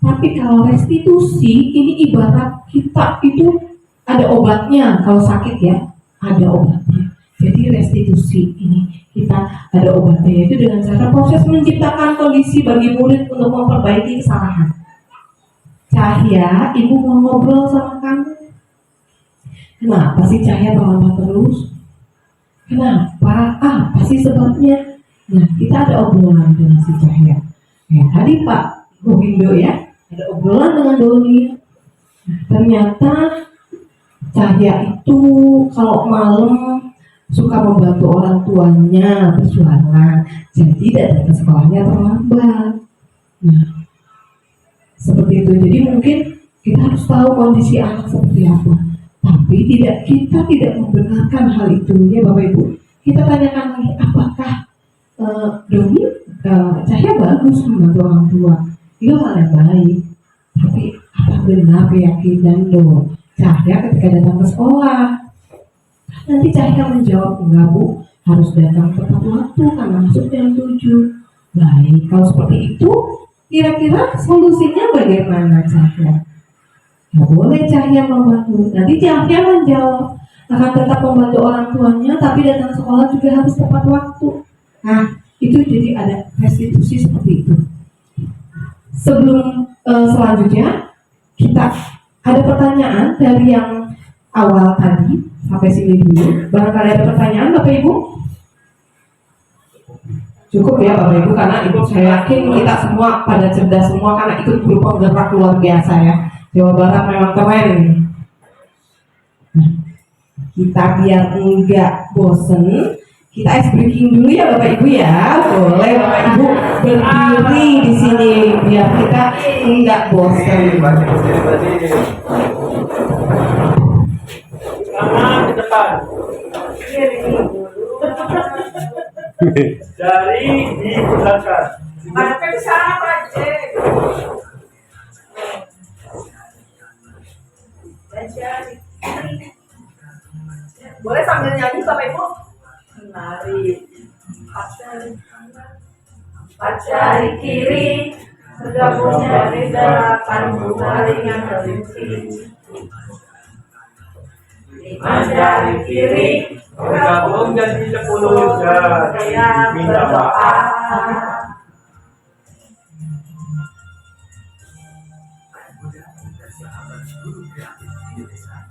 Tapi kalau restitusi ini ibarat kita itu ada obatnya. Kalau sakit ya ada obatnya. Jadi restitusi ini kita ada obatnya, yaitu dengan cara proses menciptakan kondisi bagi murid untuk memperbaiki kesalahan. Cahya, ibu mau ngobrol sama kamu. Kenapa sih Cahya terlambat terus? Kenapa? Apa sih sebabnya? Nah, kita ada obrolan dengan si Cahya. Ya, tadi Pak Govindo ya, ada obrolan dengan Doni. Nah, ternyata Cahya itu kalau malam suka membantu orang tuanya berjualan, jadi datang ke sekolahnya terlambat. Nah, seperti itu. Jadi mungkin kita harus tahu kondisi anak seperti apa. Tapi kita tidak membenarkan hal itu ya Bapak Ibu. Kita tanyakan lagi, apakah Doni Cahya bagus membantu orang tua? Itu hal yang baik. Tapi apa benar keyakinan Cahya ketika datang ke sekolah? Nanti Cahya menjawab, enggak Bu, harus datang tepat waktu karena masuk jam 7. Baik, kalau seperti itu, kira-kira solusinya bagaimana Cahya? Nggak boleh Cahya membantu. Nanti Cahya menjawab, akan tetap membantu orang tuanya, tapi datang sekolah juga harus tepat waktu. Nah, itu jadi ada restitusi seperti itu. Sebelum selanjutnya, kita ada pertanyaan dari yang awal tadi. Sampai sini dulu. Barangkali ada pertanyaan Bapak Ibu? Cukup ya Bapak Ibu, karena Ibu saya yakin kita semua pada cerdas semua karena ikut grup penggerak luar biasa ya. Jawa Barat memang keren. Nah, kita biar enggak bosen, Kita ice breaking dulu ya Bapak Ibu ya. Boleh Bapak Ibu berdiri di sini biar kita nggak bosan. Tangan di depan. Jari di belakang. Ada ke sana Pak Cek. Boleh sambil nyanyi Bapak Ibu? Mari. Empat jari kiri bergabung dari delapan jari yang terisi. Lima jari kiri Bergabung jadi 10 jari. saya Minta berdoa. maaf.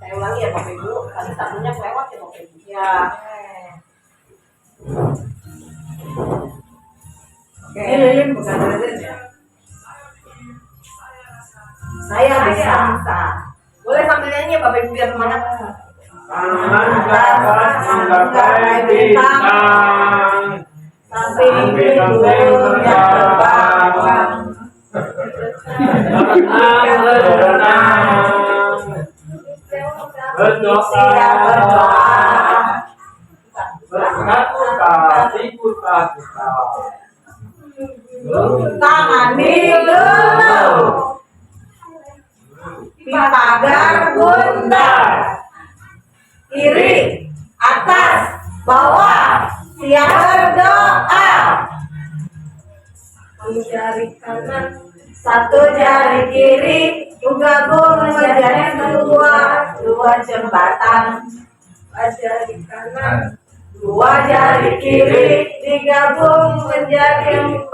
Saya ulangi ya Bapak Ibu. Tadi satunya kelewat ya Bapak Ibu. Ya. Oke. Ini lilin bukan lilin ya. Saya bisa. Boleh sambil nyanyi ya Bapak Ibu biar semangat. Tangan dapat menggapai bintang. Samping hidung yang terbang. Tenang berenang. Berdoa. Berkata kita. Tangan dulu. Di pagar bundar. Kiri, atas, bawah, siap berdoa. Satu jari kanan, satu jari kiri, gabung menjadi dua jembatan. Dua jari kanan, dua jari kiri, digabung menjadi 4.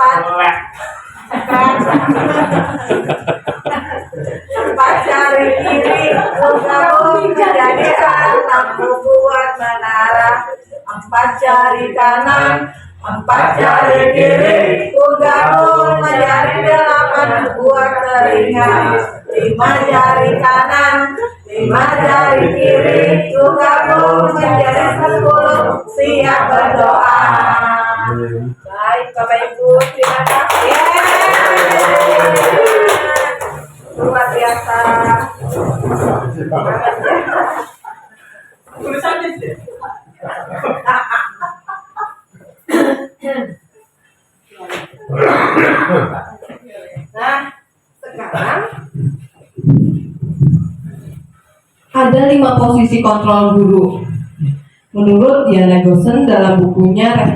Empat jari kiri bergabung menjadi 6 buat menara. Empat jari kanan, empat jari kiri bergabung menjadi 8 buat telinga. 5 jari kanan, 5 jari kiri bergabung menjadi 10. Siap berdoa. Baik Bapak Ibu, terima kasih. Luar biasa. Tulisannya sih. Nah, sekarang Ada 5 posisi kontrol guru. Menurut Diana Gosen dalam bukunya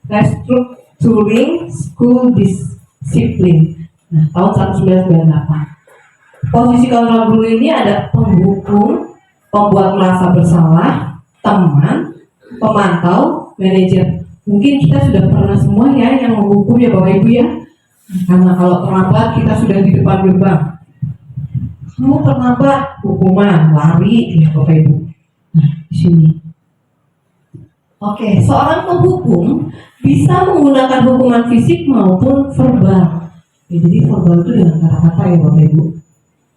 Restructuring School Discipline, tahun 1998. Posisi kontrol guru ini ada penghukum, pembuat merasa bersalah, teman, pemantau, manajer. Mungkin kita sudah pernah semua ya yang menghukum ya Bapak Ibu ya. Karena kalau terlambat kita sudah di depan gerbang. Kamu terlambat, hukuman, lari ya Bapak Ibu. Nah, di sini. Oke, seorang penghukum bisa menggunakan hukuman fisik maupun verbal. Ya, jadi verbal itu dengan kata-kata ya Bapak Ibu.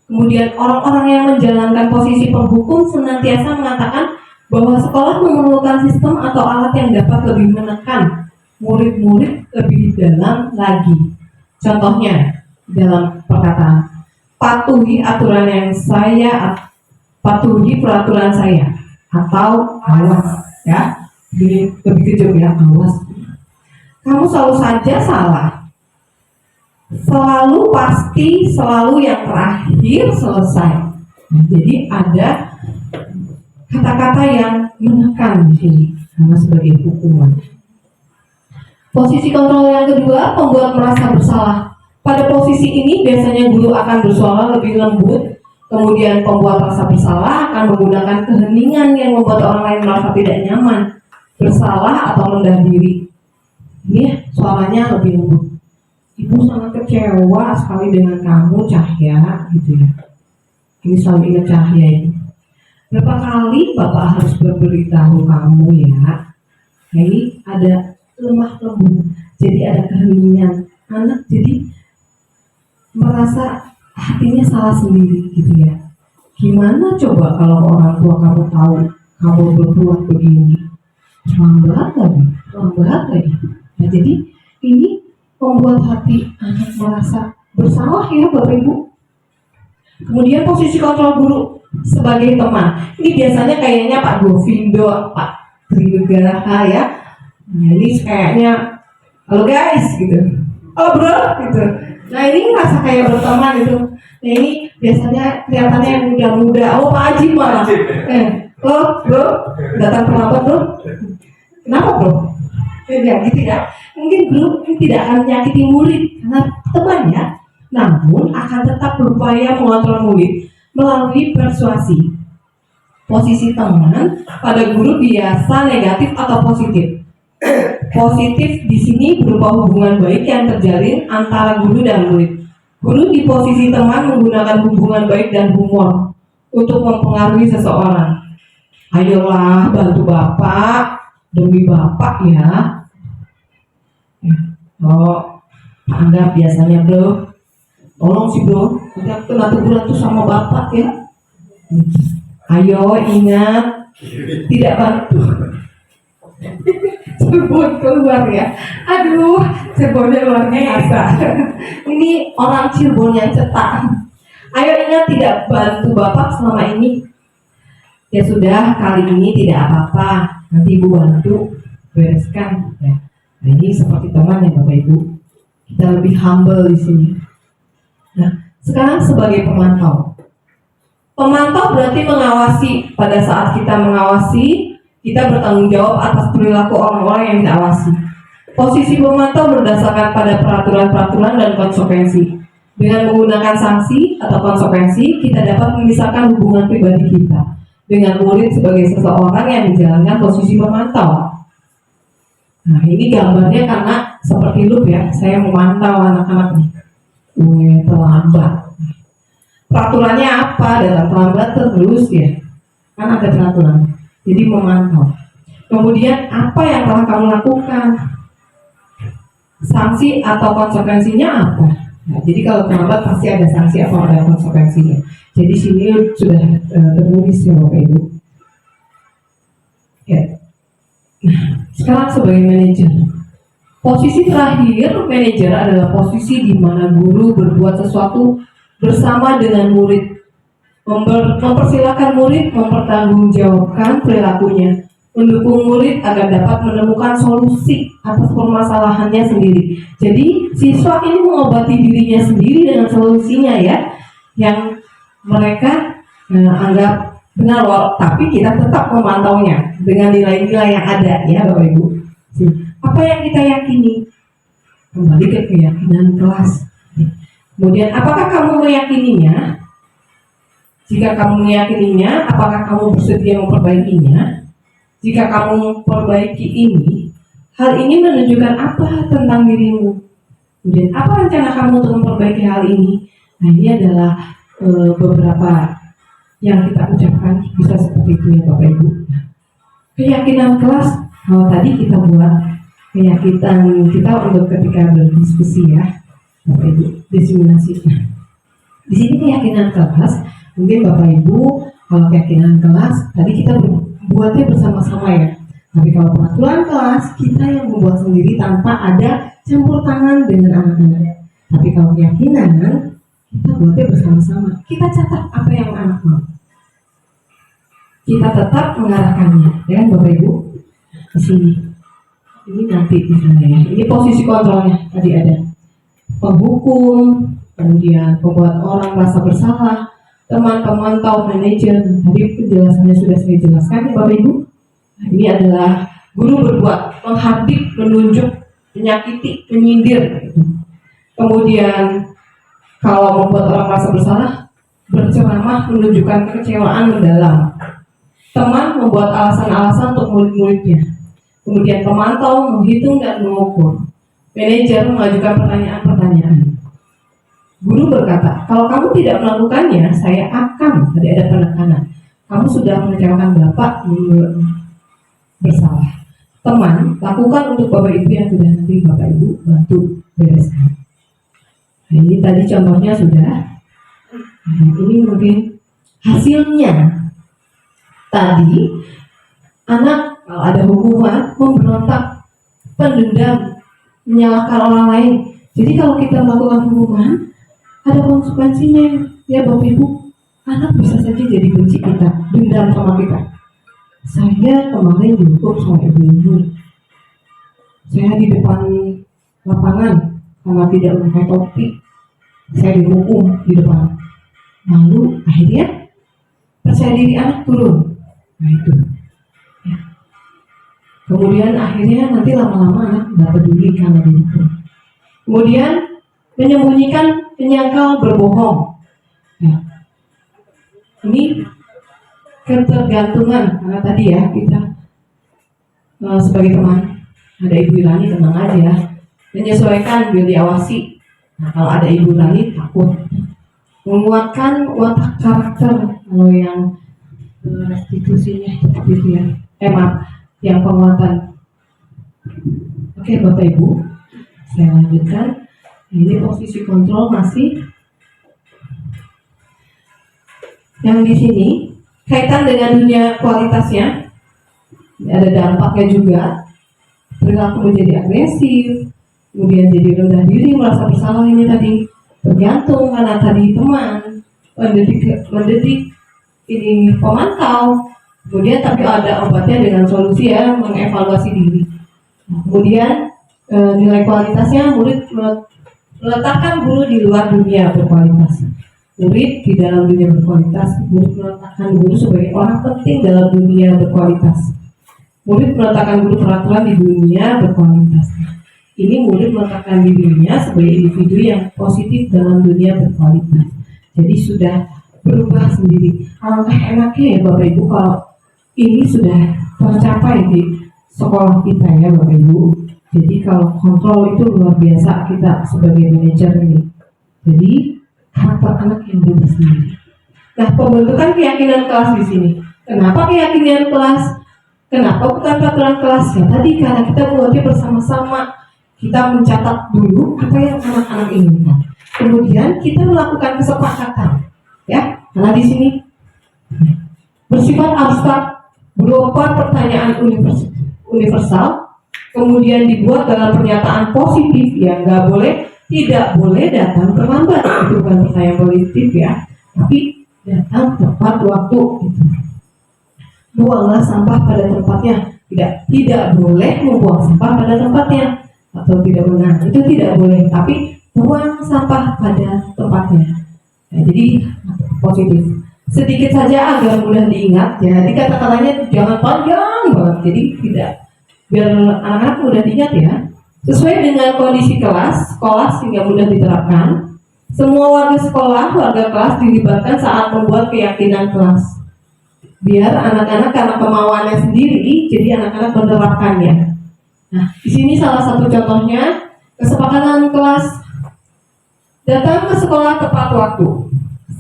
Kemudian orang-orang yang menjalankan posisi penghukum senantiasa mengatakan bahwa sekolah memerlukan sistem atau alat yang dapat lebih menekan murid-murid lebih dalam lagi. Contohnya dalam perkataan, patuhi peraturan saya atau awas ya. Ini lebih kejam ya, awas. Kamu selalu saja salah. Selalu pasti, selalu yang terakhir selesai. Nah, jadi ada kata-kata yang menekan di sini karena sebagai hukuman. Posisi kontrol yang kedua, pembuat merasa bersalah. Pada posisi ini biasanya guru akan bersuara lebih lembut. Kemudian pembuat rasa bersalah akan menggunakan keheningan yang membuat orang lain merasa tidak nyaman, bersalah atau rendah diri. Ini suaranya lebih lembut. Ibu sangat kecewa sekali dengan kamu, Cahya, gitu ya. Ini selalu ingat Cahya ini. Berapa kali Bapak harus berberitahu kamu ya? Nah, ini ada lemah lembut, jadi ada keheningan. Anak jadi merasa hatinya salah sendiri, gitu ya. Gimana coba kalau orang tua kamu tahu kamu berbuat begini? lambat lagi. Nah, jadi ini membuat hati anak merasa bersalah ya Bapak Ibu. Kemudian posisi kontrol guru sebagai teman. Ini biasanya kayaknya Pak Govindo, Pak Trigegaraha ya. Nah, ini kayaknya halo guys gitu. Oh bro gitu. Nah ini ngerasa kayak berteman gitu. Nah ini biasanya kelihatannya yang muda-muda. Oh Pak Haji malah. Lo bro datang terlambat bro. Kenapa bro? Ya gitu ya. Mungkin guru tidak akan menyakiti murid karena temannya, namun akan tetap berupaya mengontrol murid melalui persuasi. Posisi teman pada guru biasa negatif atau positif. Positif di sini berupa hubungan baik yang terjalin antara guru dan murid. Guru di posisi teman menggunakan hubungan baik dan humor untuk mempengaruhi seseorang. Ayolah bantu bapak demi bapak ya. Oh, Pak Angga biasanya bro, tolong sih bro, nanti aku kena teguran tuh sama bapak ya. Ayo ingat, tidak bantu. Cirebon keluar ya. Aduh, Cirebonnya luar biasa. Ini orang Cirebon yang cetak. Ayo ingat tidak bantu bapak selama ini. Ya sudah, kali ini tidak apa-apa. Nanti ibu bantu bereskan. Ya. Nah, ini seperti teman ya Bapak Ibu. Kita lebih humble di sini. Nah, sekarang sebagai pemantau. Pemantau berarti mengawasi. Pada saat kita mengawasi, kita bertanggung jawab atas perilaku orang-orang yang diawasi. Posisi pemantau berdasarkan pada peraturan-peraturan dan konsekuensi. Dengan menggunakan sanksi atau konsekuensi, kita dapat memisahkan hubungan pribadi kita dengan murid sebagai seseorang yang menjalankan posisi pemantau. Nah, ini gambarnya karena seperti loop ya. Saya memantau anak-anak nih. Terlambat. Peraturannya apa? Datang terlambat terus ya. Kan ada peraturan. Jadi memantau. Kemudian apa yang telah kamu lakukan? Sanksi atau konsekuensinya apa? Nah, jadi kalau terlambat pasti ada sanksi atau ada konsekuensinya. Jadi sini sudah tertulis ya Bapak Ibu. Ya. Nah, sekarang sebagai manajer. Posisi terakhir manajer adalah posisi di mana guru berbuat sesuatu bersama dengan murid. Mempersilahkan murid mempertanggungjawabkan perilakunya, mendukung murid agar dapat menemukan solusi atas permasalahannya sendiri. Jadi siswa ini mengobati dirinya sendiri dengan solusinya ya, yang mereka anggap benar loh, tapi kita tetap memantaunya dengan nilai-nilai yang ada ya Bapak Ibu. Apa yang kita yakini? Kembali ke keyakinan kelas. Kemudian apakah kamu meyakininya? Jika kamu meyakininya, apakah kamu bersedia memperbaikinya? Jika kamu memperbaiki ini, hal ini menunjukkan apa tentang dirimu? Kemudian apa rencana kamu untuk memperbaiki hal ini? Nah ini adalah beberapa yang kita ucapkan, bisa seperti itu ya Bapak Ibu. Keyakinan kelas, kalau tadi kita buat keyakinan kita untuk ketika berdiskusi ya Bapak Ibu, diseminasi. Di sini keyakinan kelas, mungkin Bapak Ibu kalau keyakinan kelas tadi kita buatnya bersama-sama ya. Tapi kalau peraturan kelas kita yang membuat sendiri tanpa ada campur tangan dengan anak-anak. Tapi kalau keyakinan kita buatnya bersama-sama. Kita catat apa yang anak mau. Kita tetap mengarahkannya, ya kan Bapak Ibu? Di sini. Ini nanti misalnya ya. Ini posisi kontrolnya tadi ada. Penghukum, kemudian membuat orang merasa bersalah, teman pemantau, manajer. Tadi penjelasannya sudah saya jelaskan ya Bapak Ibu. Nah, ini adalah guru berbuat, menghardik, menunjuk, menyakiti, menyindir. Kemudian kalau membuat orang merasa bersalah, berceramah, menunjukkan kekecewaan mendalam. Teman membuat alasan-alasan untuk murid-muridnya. Kemudian pemantau menghitung dan mengukur. Manajer mengajukan pertanyaan-pertanyaan. Guru berkata, kalau kamu tidak melakukannya, saya akan, tadi ada penekanan. Kamu sudah mengecewakan Bapak, bersalah. Teman, lakukan untuk Bapak Ibu yang sudah nanti Bapak Ibu bantu bereskan. Nah, ini tadi contohnya sudah. Nah, ini mungkin hasilnya. Tadi anak Kalau ada hukuman, memberontak, pendendam, menyalahkan orang lain. Jadi kalau kita melakukan hukuman, ada konsekuensinya. Ya Bapak Ibu, anak bisa saja jadi benci kita, dendam sama kita. Saya kemarin dihukum sama ibu-ibu. Saya di depan lapangan karena tidak memakai topi. Saya dihukum di depan. Lalu akhirnya percaya diri anak turun. Nah itu. Ya. Kemudian akhirnya nanti lama-lama anak nggak peduli karena dihukum. Kemudian menyembunyikan, menyangkal, berbohong. Ya. Ini ketergantungan, karena tadi ya kita sebagai teman, ada Ibu Irani tenang aja, menyesuaikan biar diawasi. Nah, kalau ada Ibu Irani takut, menguatkan watak karakter. Kalau yang restitusinya seperti itu ya, maaf, yang penguatan. Oke Bapak Ibu, saya lanjutkan. Ini posisi kontrol masih. Yang di sini kaitan dengan dunia kualitasnya, ada dampaknya juga. Perilaku menjadi agresif, kemudian jadi rendah diri, merasa bersalah. Ini tadi tergantung karena tadi teman mendidik ini pemantau, kemudian tapi ada obatnya dengan solusi ya, mengevaluasi diri. Nah, kemudian nilai kualitasnya, murid meletakkan guru di luar dunia berkualitas, murid di dalam dunia berkualitas. Murid meletakkan guru sebagai orang penting dalam dunia berkualitas. Murid meletakkan guru peraturan di dunia berkualitas. Ini murid meletakkan dirinya sebagai individu yang positif dalam dunia berkualitas. Jadi sudah berubah sendiri. Alangkah enaknya ya Bapak Ibu kalau ini sudah tercapai di sekolah kita ya Bapak Ibu. Jadi kalau kontrol itu luar biasa kita sebagai manajer ini. Jadi karakter anak yang berubah sendiri. Nah, pembentukan keyakinan kelas di sini. Kenapa keyakinan kelas? Kenapa bukan peraturan kelas? Ya tadi karena kita buatnya bersama-sama. Kita mencatat dulu apa yang anak-anak inginkan. Kemudian kita melakukan kesepakatan. Ya, karena di sini bersifat abstrak, berupa pertanyaan universal, kemudian dibuat dalam pernyataan positif. Ya, tidak boleh datang terlambat. Itu bukan pertanyaan positif ya, tapi datang tepat waktu. Buanglah sampah pada tempatnya. Tidak boleh membuang sampah pada tempatnya, atau tidak benar. Itu tidak boleh, tapi buang sampah pada tempatnya. Nah, jadi positif. Sedikit saja agar mudah diingat. Jadi kata-katanya jangan panjang banget. Jadi tidak, biar anak-anak mudah diingat ya. Sesuai dengan kondisi kelas, sekolah sehingga mudah diterapkan. Semua warga sekolah, warga kelas dilibatkan saat membuat keyakinan kelas. Biar anak-anak karena kemauannya sendiri, jadi anak-anak menerapkannya. Nah, di sini salah satu contohnya kesepakatan kelas. Datang ke sekolah tepat waktu,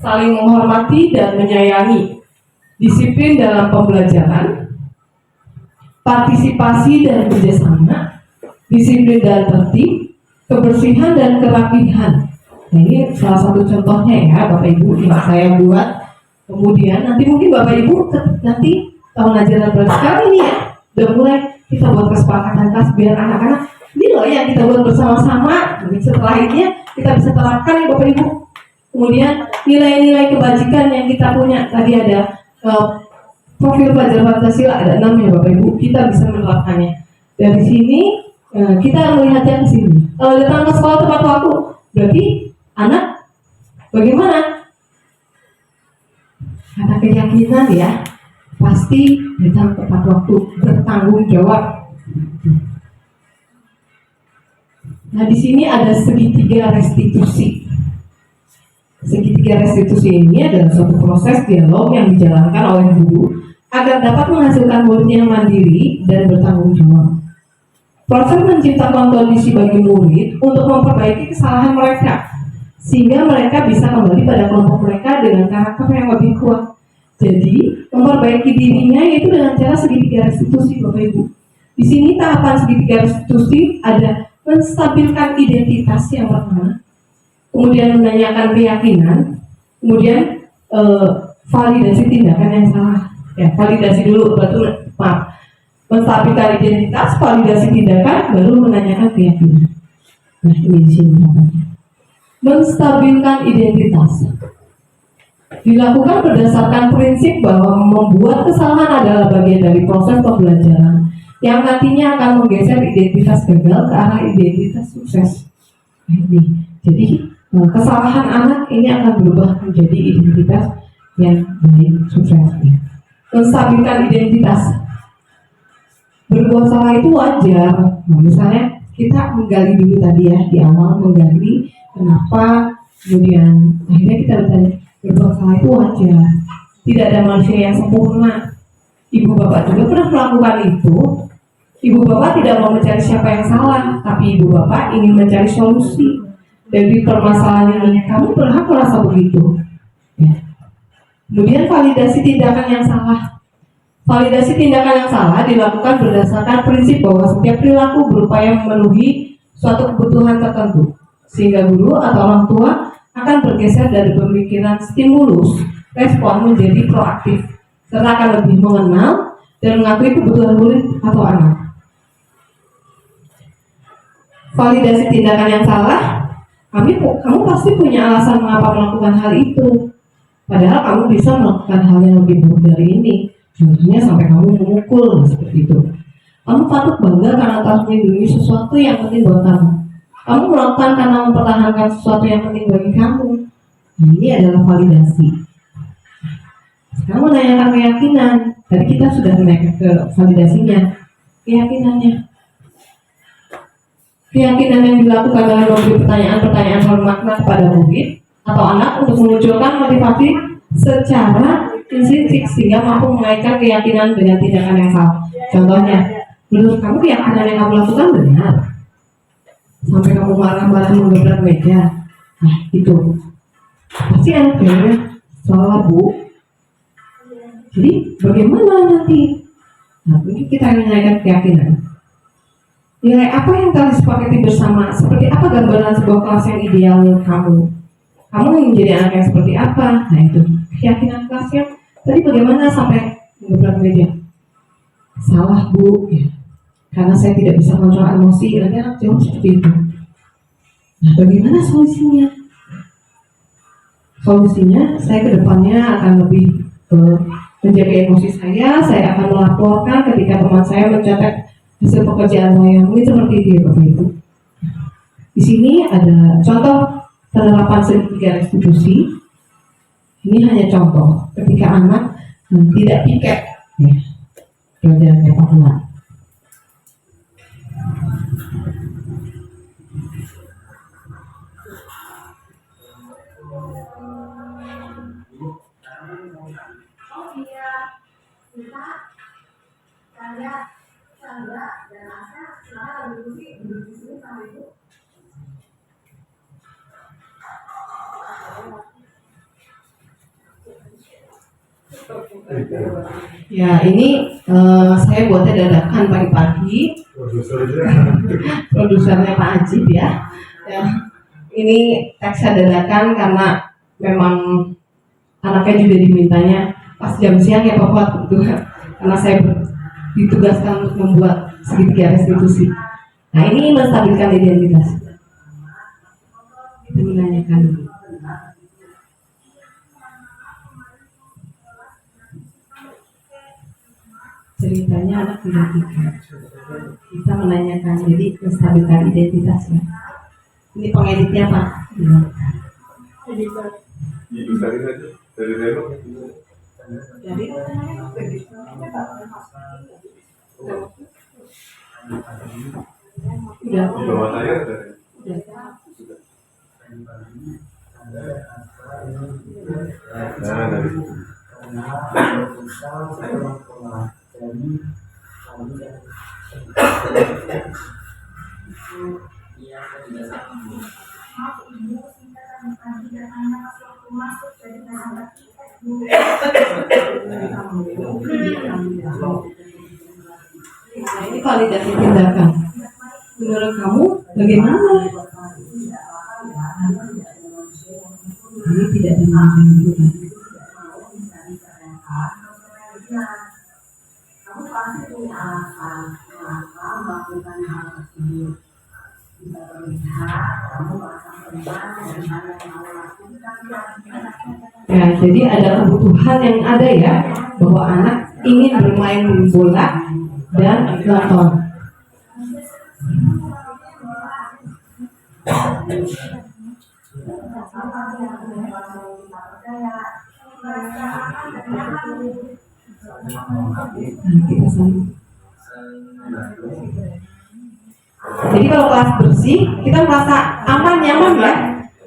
saling menghormati dan menyayangi, disiplin dalam pembelajaran, partisipasi dan kerjasama, disiplin dan tertib, kebersihan dan kerapihan. Nah, ini salah satu contohnya ya Bapak Ibu yang saya buat. Kemudian nanti mungkin Bapak Ibu nanti tahun ajaran baru sekali ini ya, udah mulai kita buat kesepakatan kelas biar anak-anak ini loh yang kita buat bersama-sama. Jadi setelah ini kita bisa terapkan ya Bapak Ibu. Kemudian nilai-nilai kebajikan yang kita punya tadi ada profil pelajar Pancasila ada 6 ya Bapak Ibu. Kita bisa menerapkannya. Dari sini kita melihatnya ke sini. Kalau datang ke sekolah tepat waktu, berarti anak bagaimana? Kata keyakinan ya, pasti datang tepat waktu, bertanggung jawab. Nah di sini ada segitiga restitusi. Segitiga restitusi ini adalah suatu proses dialog yang dijalankan oleh guru agar dapat menghasilkan murid yang mandiri dan bertanggung jawab. Proses menciptakan kondisi bagi murid untuk memperbaiki kesalahan mereka, sehingga mereka bisa kembali pada kelompok mereka dengan karakter yang lebih kuat. Jadi, memperbaiki dirinya yaitu dengan cara segitiga restitusi, Bapak Ibu. Di sini tahapan segitiga restitusi ada menstabilkan identitas yang pertama, kemudian menanyakan keyakinan, kemudian validasi tindakan yang salah. Ya, validasi dulu, maaf. Menstabilkan identitas, validasi tindakan, baru menanyakan keyakinan. Nah, ini di sini namanya. Menstabilkan identitas dilakukan berdasarkan prinsip bahwa membuat kesalahan adalah bagian dari proses pembelajaran yang nantinya akan menggeser identitas gagal ke arah identitas sukses. Nah, ini. Jadi kesalahan anak ini akan berubah menjadi identitas yang baik, sukses. Menstabilkan identitas. Berbuat salah itu wajar. Nah, misalnya kita menggali dulu tadi ya di awal, menggali kenapa, kemudian akhirnya kita bertanya, berbuat salah itu wajar. Tidak ada manusia yang sempurna. Ibu bapak juga pernah melakukan itu. Ibu bapak tidak mau mencari siapa yang salah, tapi ibu bapak ingin mencari solusi dari permasalahan ini. Kamu berhak merasa begitu. Ya. Kemudian validasi tindakan yang salah. Validasi tindakan yang salah dilakukan berdasarkan prinsip bahwa setiap perilaku berupaya memenuhi suatu kebutuhan tertentu, sehingga guru atau orang tua akan bergeser dari pemikiran stimulus respon menjadi proaktif, serta akan lebih mengenal dan mengakui kebutuhan murid atau anak. Validasi tindakan yang salah, kamu pasti punya alasan mengapa melakukan hal itu, padahal kamu bisa melakukan hal yang lebih buruk dari ini. Contohnya sampai kamu memukul seperti itu. Kamu patut bangga karena telah melindungi sesuatu yang penting buat kamu. Kamu melakukan karena mempertahankan sesuatu yang penting bagi kamu. Nah, ini adalah validasi. Sekarang menanyakan keyakinan. Tadi kita sudah menaikkan ke validasinya. Keyakinannya. Keyakinan yang dilakukan dengan memberi pertanyaan-pertanyaan bermakna kepada murid atau anak untuk memunculkan motivasi secara intrinsik sehingga mampu mengaitkan keyakinan dengan tindakan yang salah. Contohnya, menurut kamu keyakinan yang kamu lakukan benar? Sampai kamu marah-marah menggebrak meja. Nah, itu pasti anak jawabnya salah, Bu. Jadi bagaimana nanti? Nah, mungkin kita menanyakan keyakinan. Nilai apa yang telah disepakati bersama? Seperti apa gambaran sebuah kelas yang ideal menurut kamu? Kamu ingin menjadi anak yang seperti apa? Nah, itu keyakinan kelasnya. Tadi bagaimana sampai menggebrak meja? Salah, Bu. Ya. Karena saya tidak bisa kontrol emosi. Nanti anak jawab seperti itu. Nah, bagaimana solusinya? Solusinya, saya ke depannya akan lebih menjaga emosi saya akan melaporkan ketika teman saya mencatat hasil pekerjaan saya. Mungkin seperti itu ya Bapak Ibu. Di sini ada contoh penerapan segitiga restitusi. Ini hanya contoh ketika anak tidak piket ya, pelajarannya Pak Tuhan. Ya, ini saya buatnya dadakan pagi-pagi. Produsernya Pak Ajib ya. Ini teksnya dadakan karena memang anaknya juga dimintanya pas jam siang ya Pak Fuad gitu. Karena saya ditugaskan untuk membuat segitiga restitusi. Nah, ini menstabilkan identitas. Kita menanyakan. Ceritanya anak tidak piket. Kita menanyakan, jadi menstabilkan identitasnya. Ini pengeditnya Pak. Dari relok. Jadi udah. Bawa saya dari. Nah, dari. Nah, ini validasi tindakan. Menurut kamu bagaimana? Ini tidak dimungkinkan. Kamu pasti punya alasan. Ya, jadi ada kebutuhan yang ada ya, bahwa anak ingin bermain bola dan nonton. Kita sambung. Jadi kalau kelas bersih, kita merasa aman nyaman ya.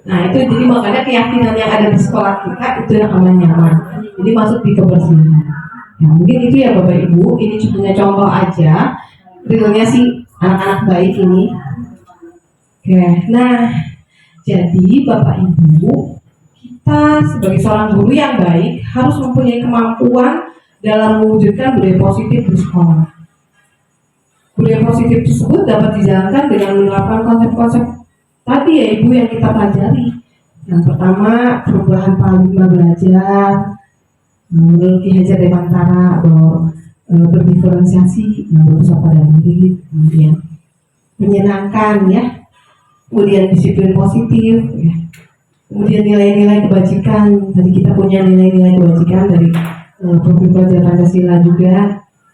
Nah itu jadi makanya keyakinan yang ada di sekolah kita itu yang aman nyaman. Jadi masuk di kebersihan. Ya, mungkin itu ya Bapak Ibu. Ini cuma contoh aja. Realnya sih anak-anak baik ini. Oke, nah jadi Bapak Ibu, kita sebagai seorang guru yang baik harus mempunyai kemampuan dalam mewujudkan budaya positif di sekolah. Budaya positif tersebut dapat dijalankan dengan menerapkan konsep-konsep tadi ya Ibu yang kita pelajari. Yang pertama, perubahan paradigma belajar menurut Ki Hajar Dewantara bahwa berdiferensiasi yang berusaha pada murid, kemudian menyenangkan ya, kemudian disiplin positif ya, kemudian nilai-nilai kebajikan. Tadi kita punya nilai-nilai kebajikan dari profil pelajar Pancasila juga,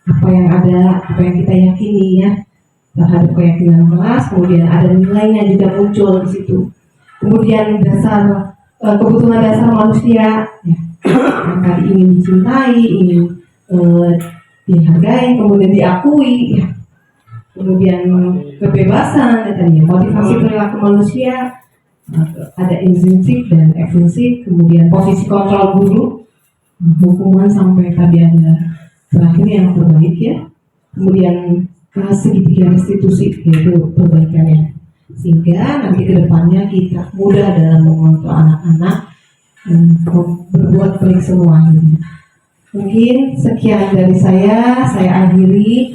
apa yang ada, apa yang kita yakini ya terhadap keyakinan kelas, kemudian ada nilainya juga muncul di situ. Kemudian dasar kebutuhan dasar manusia ya, yang tadi ingin dicintai, ingin dihargai, kemudian diakui ya. Kemudian kebebasan ya, tadi ya, motivasi perilaku manusia, ada intrinsik dan ekstrinsik, kemudian posisi kontrol guru, hukuman sampai tadi ada terakhir yang terbaik ya, kemudian segitiga restitusi yaitu perbaikannya, sehingga nanti kedepannya kita mudah dalam mengontrol anak-anak dan berbuat baik semuanya. Mungkin sekian dari saya akhiri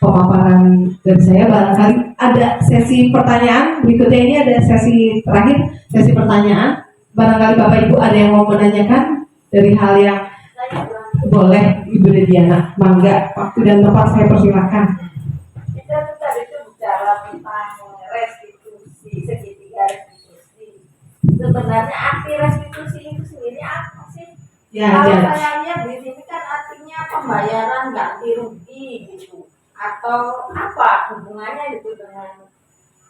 pemaparan dari saya. Barangkali ada sesi pertanyaan berikutnya, ini ada sesi terakhir, sesi pertanyaan. Barangkali Bapak Ibu ada yang mau menanyakan dari hal yang boleh Ibu Diana, mangga, waktu dan tempat saya persilakan. Kita tuh tadi tuh bicara tentang restitusi, segitiga restitusi. Sebenarnya arti restitusi itu sendiri apa sih? Ya, Kalau ya. saya lihat di sini kan artinya pembayaran ganti rugi gitu, atau apa hubungannya gitu dengan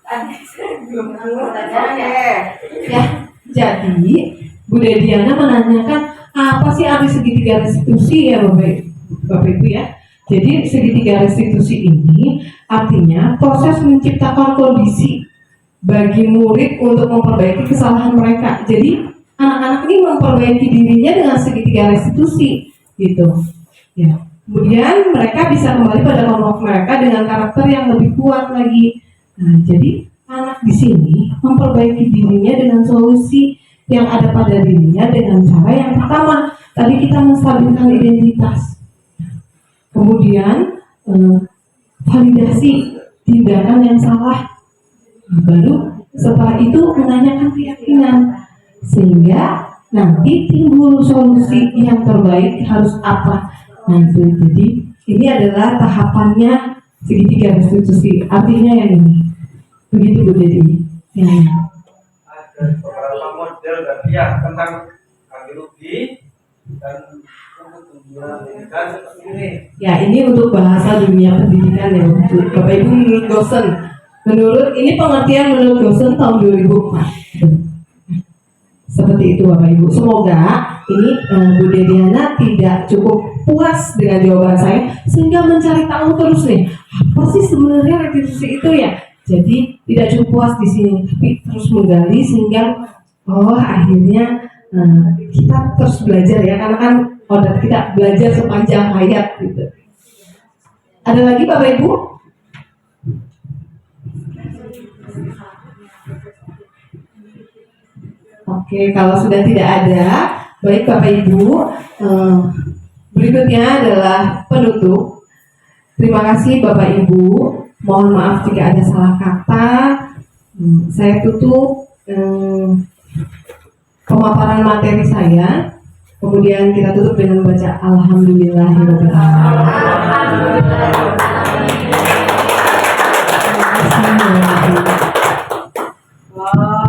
tadi saya belum ngerti. Ya, jadi Bu Diana menanyakan apa sih arti segitiga restitusi ya Bapak Ibu ya. Jadi segitiga restitusi ini artinya proses menciptakan kondisi bagi murid untuk memperbaiki kesalahan mereka. Jadi anak-anak ini memperbaiki dirinya dengan segitiga restitusi gitu ya. Kemudian mereka bisa kembali pada kelompok mereka dengan karakter yang lebih kuat lagi. Nah, jadi anak di sini memperbaiki dirinya dengan solusi yang ada pada dirinya dengan cara yang pertama, tadi kita menstabilkan identitas. Kemudian validasi tindakan yang salah. Baru setelah itu menanyakan keyakinan, sehingga nanti timbul solusi yang terbaik harus apa. Nah itu, jadi ini adalah tahapannya segitiga restitusi. Artinya yang ini, begitu Bu Dedi. Ya. Ada beberapa model tadi ya tentang ganti rugi dan kemudian dan seperti ini. Ya, ini untuk bahasa dunia pendidikan ya Bapak Ibu, menurut dosen. Menurut ini pengertian menurut dosen tahun 2004. Seperti itu Bapak Ibu. Semoga ini Bu Diana tidak cukup puas dengan jawaban saya sehingga mencari tahu terus nih, apa sih sebenarnya restitusi itu ya. Jadi tidak cukup puas di sini, tapi terus menggali sehingga akhirnya kita terus belajar ya, karena kan kita belajar sepanjang hayat gitu. Ada lagi Bapak Ibu? Oke, kalau sudah tidak ada, baik Bapak Ibu, berikutnya adalah penutup. Terima kasih Bapak Ibu. Mohon maaf jika ada salah kata. Saya tutup pemaparan materi saya. Kemudian kita tutup dengan membaca Alhamdulillahirabbil alamin. Allah.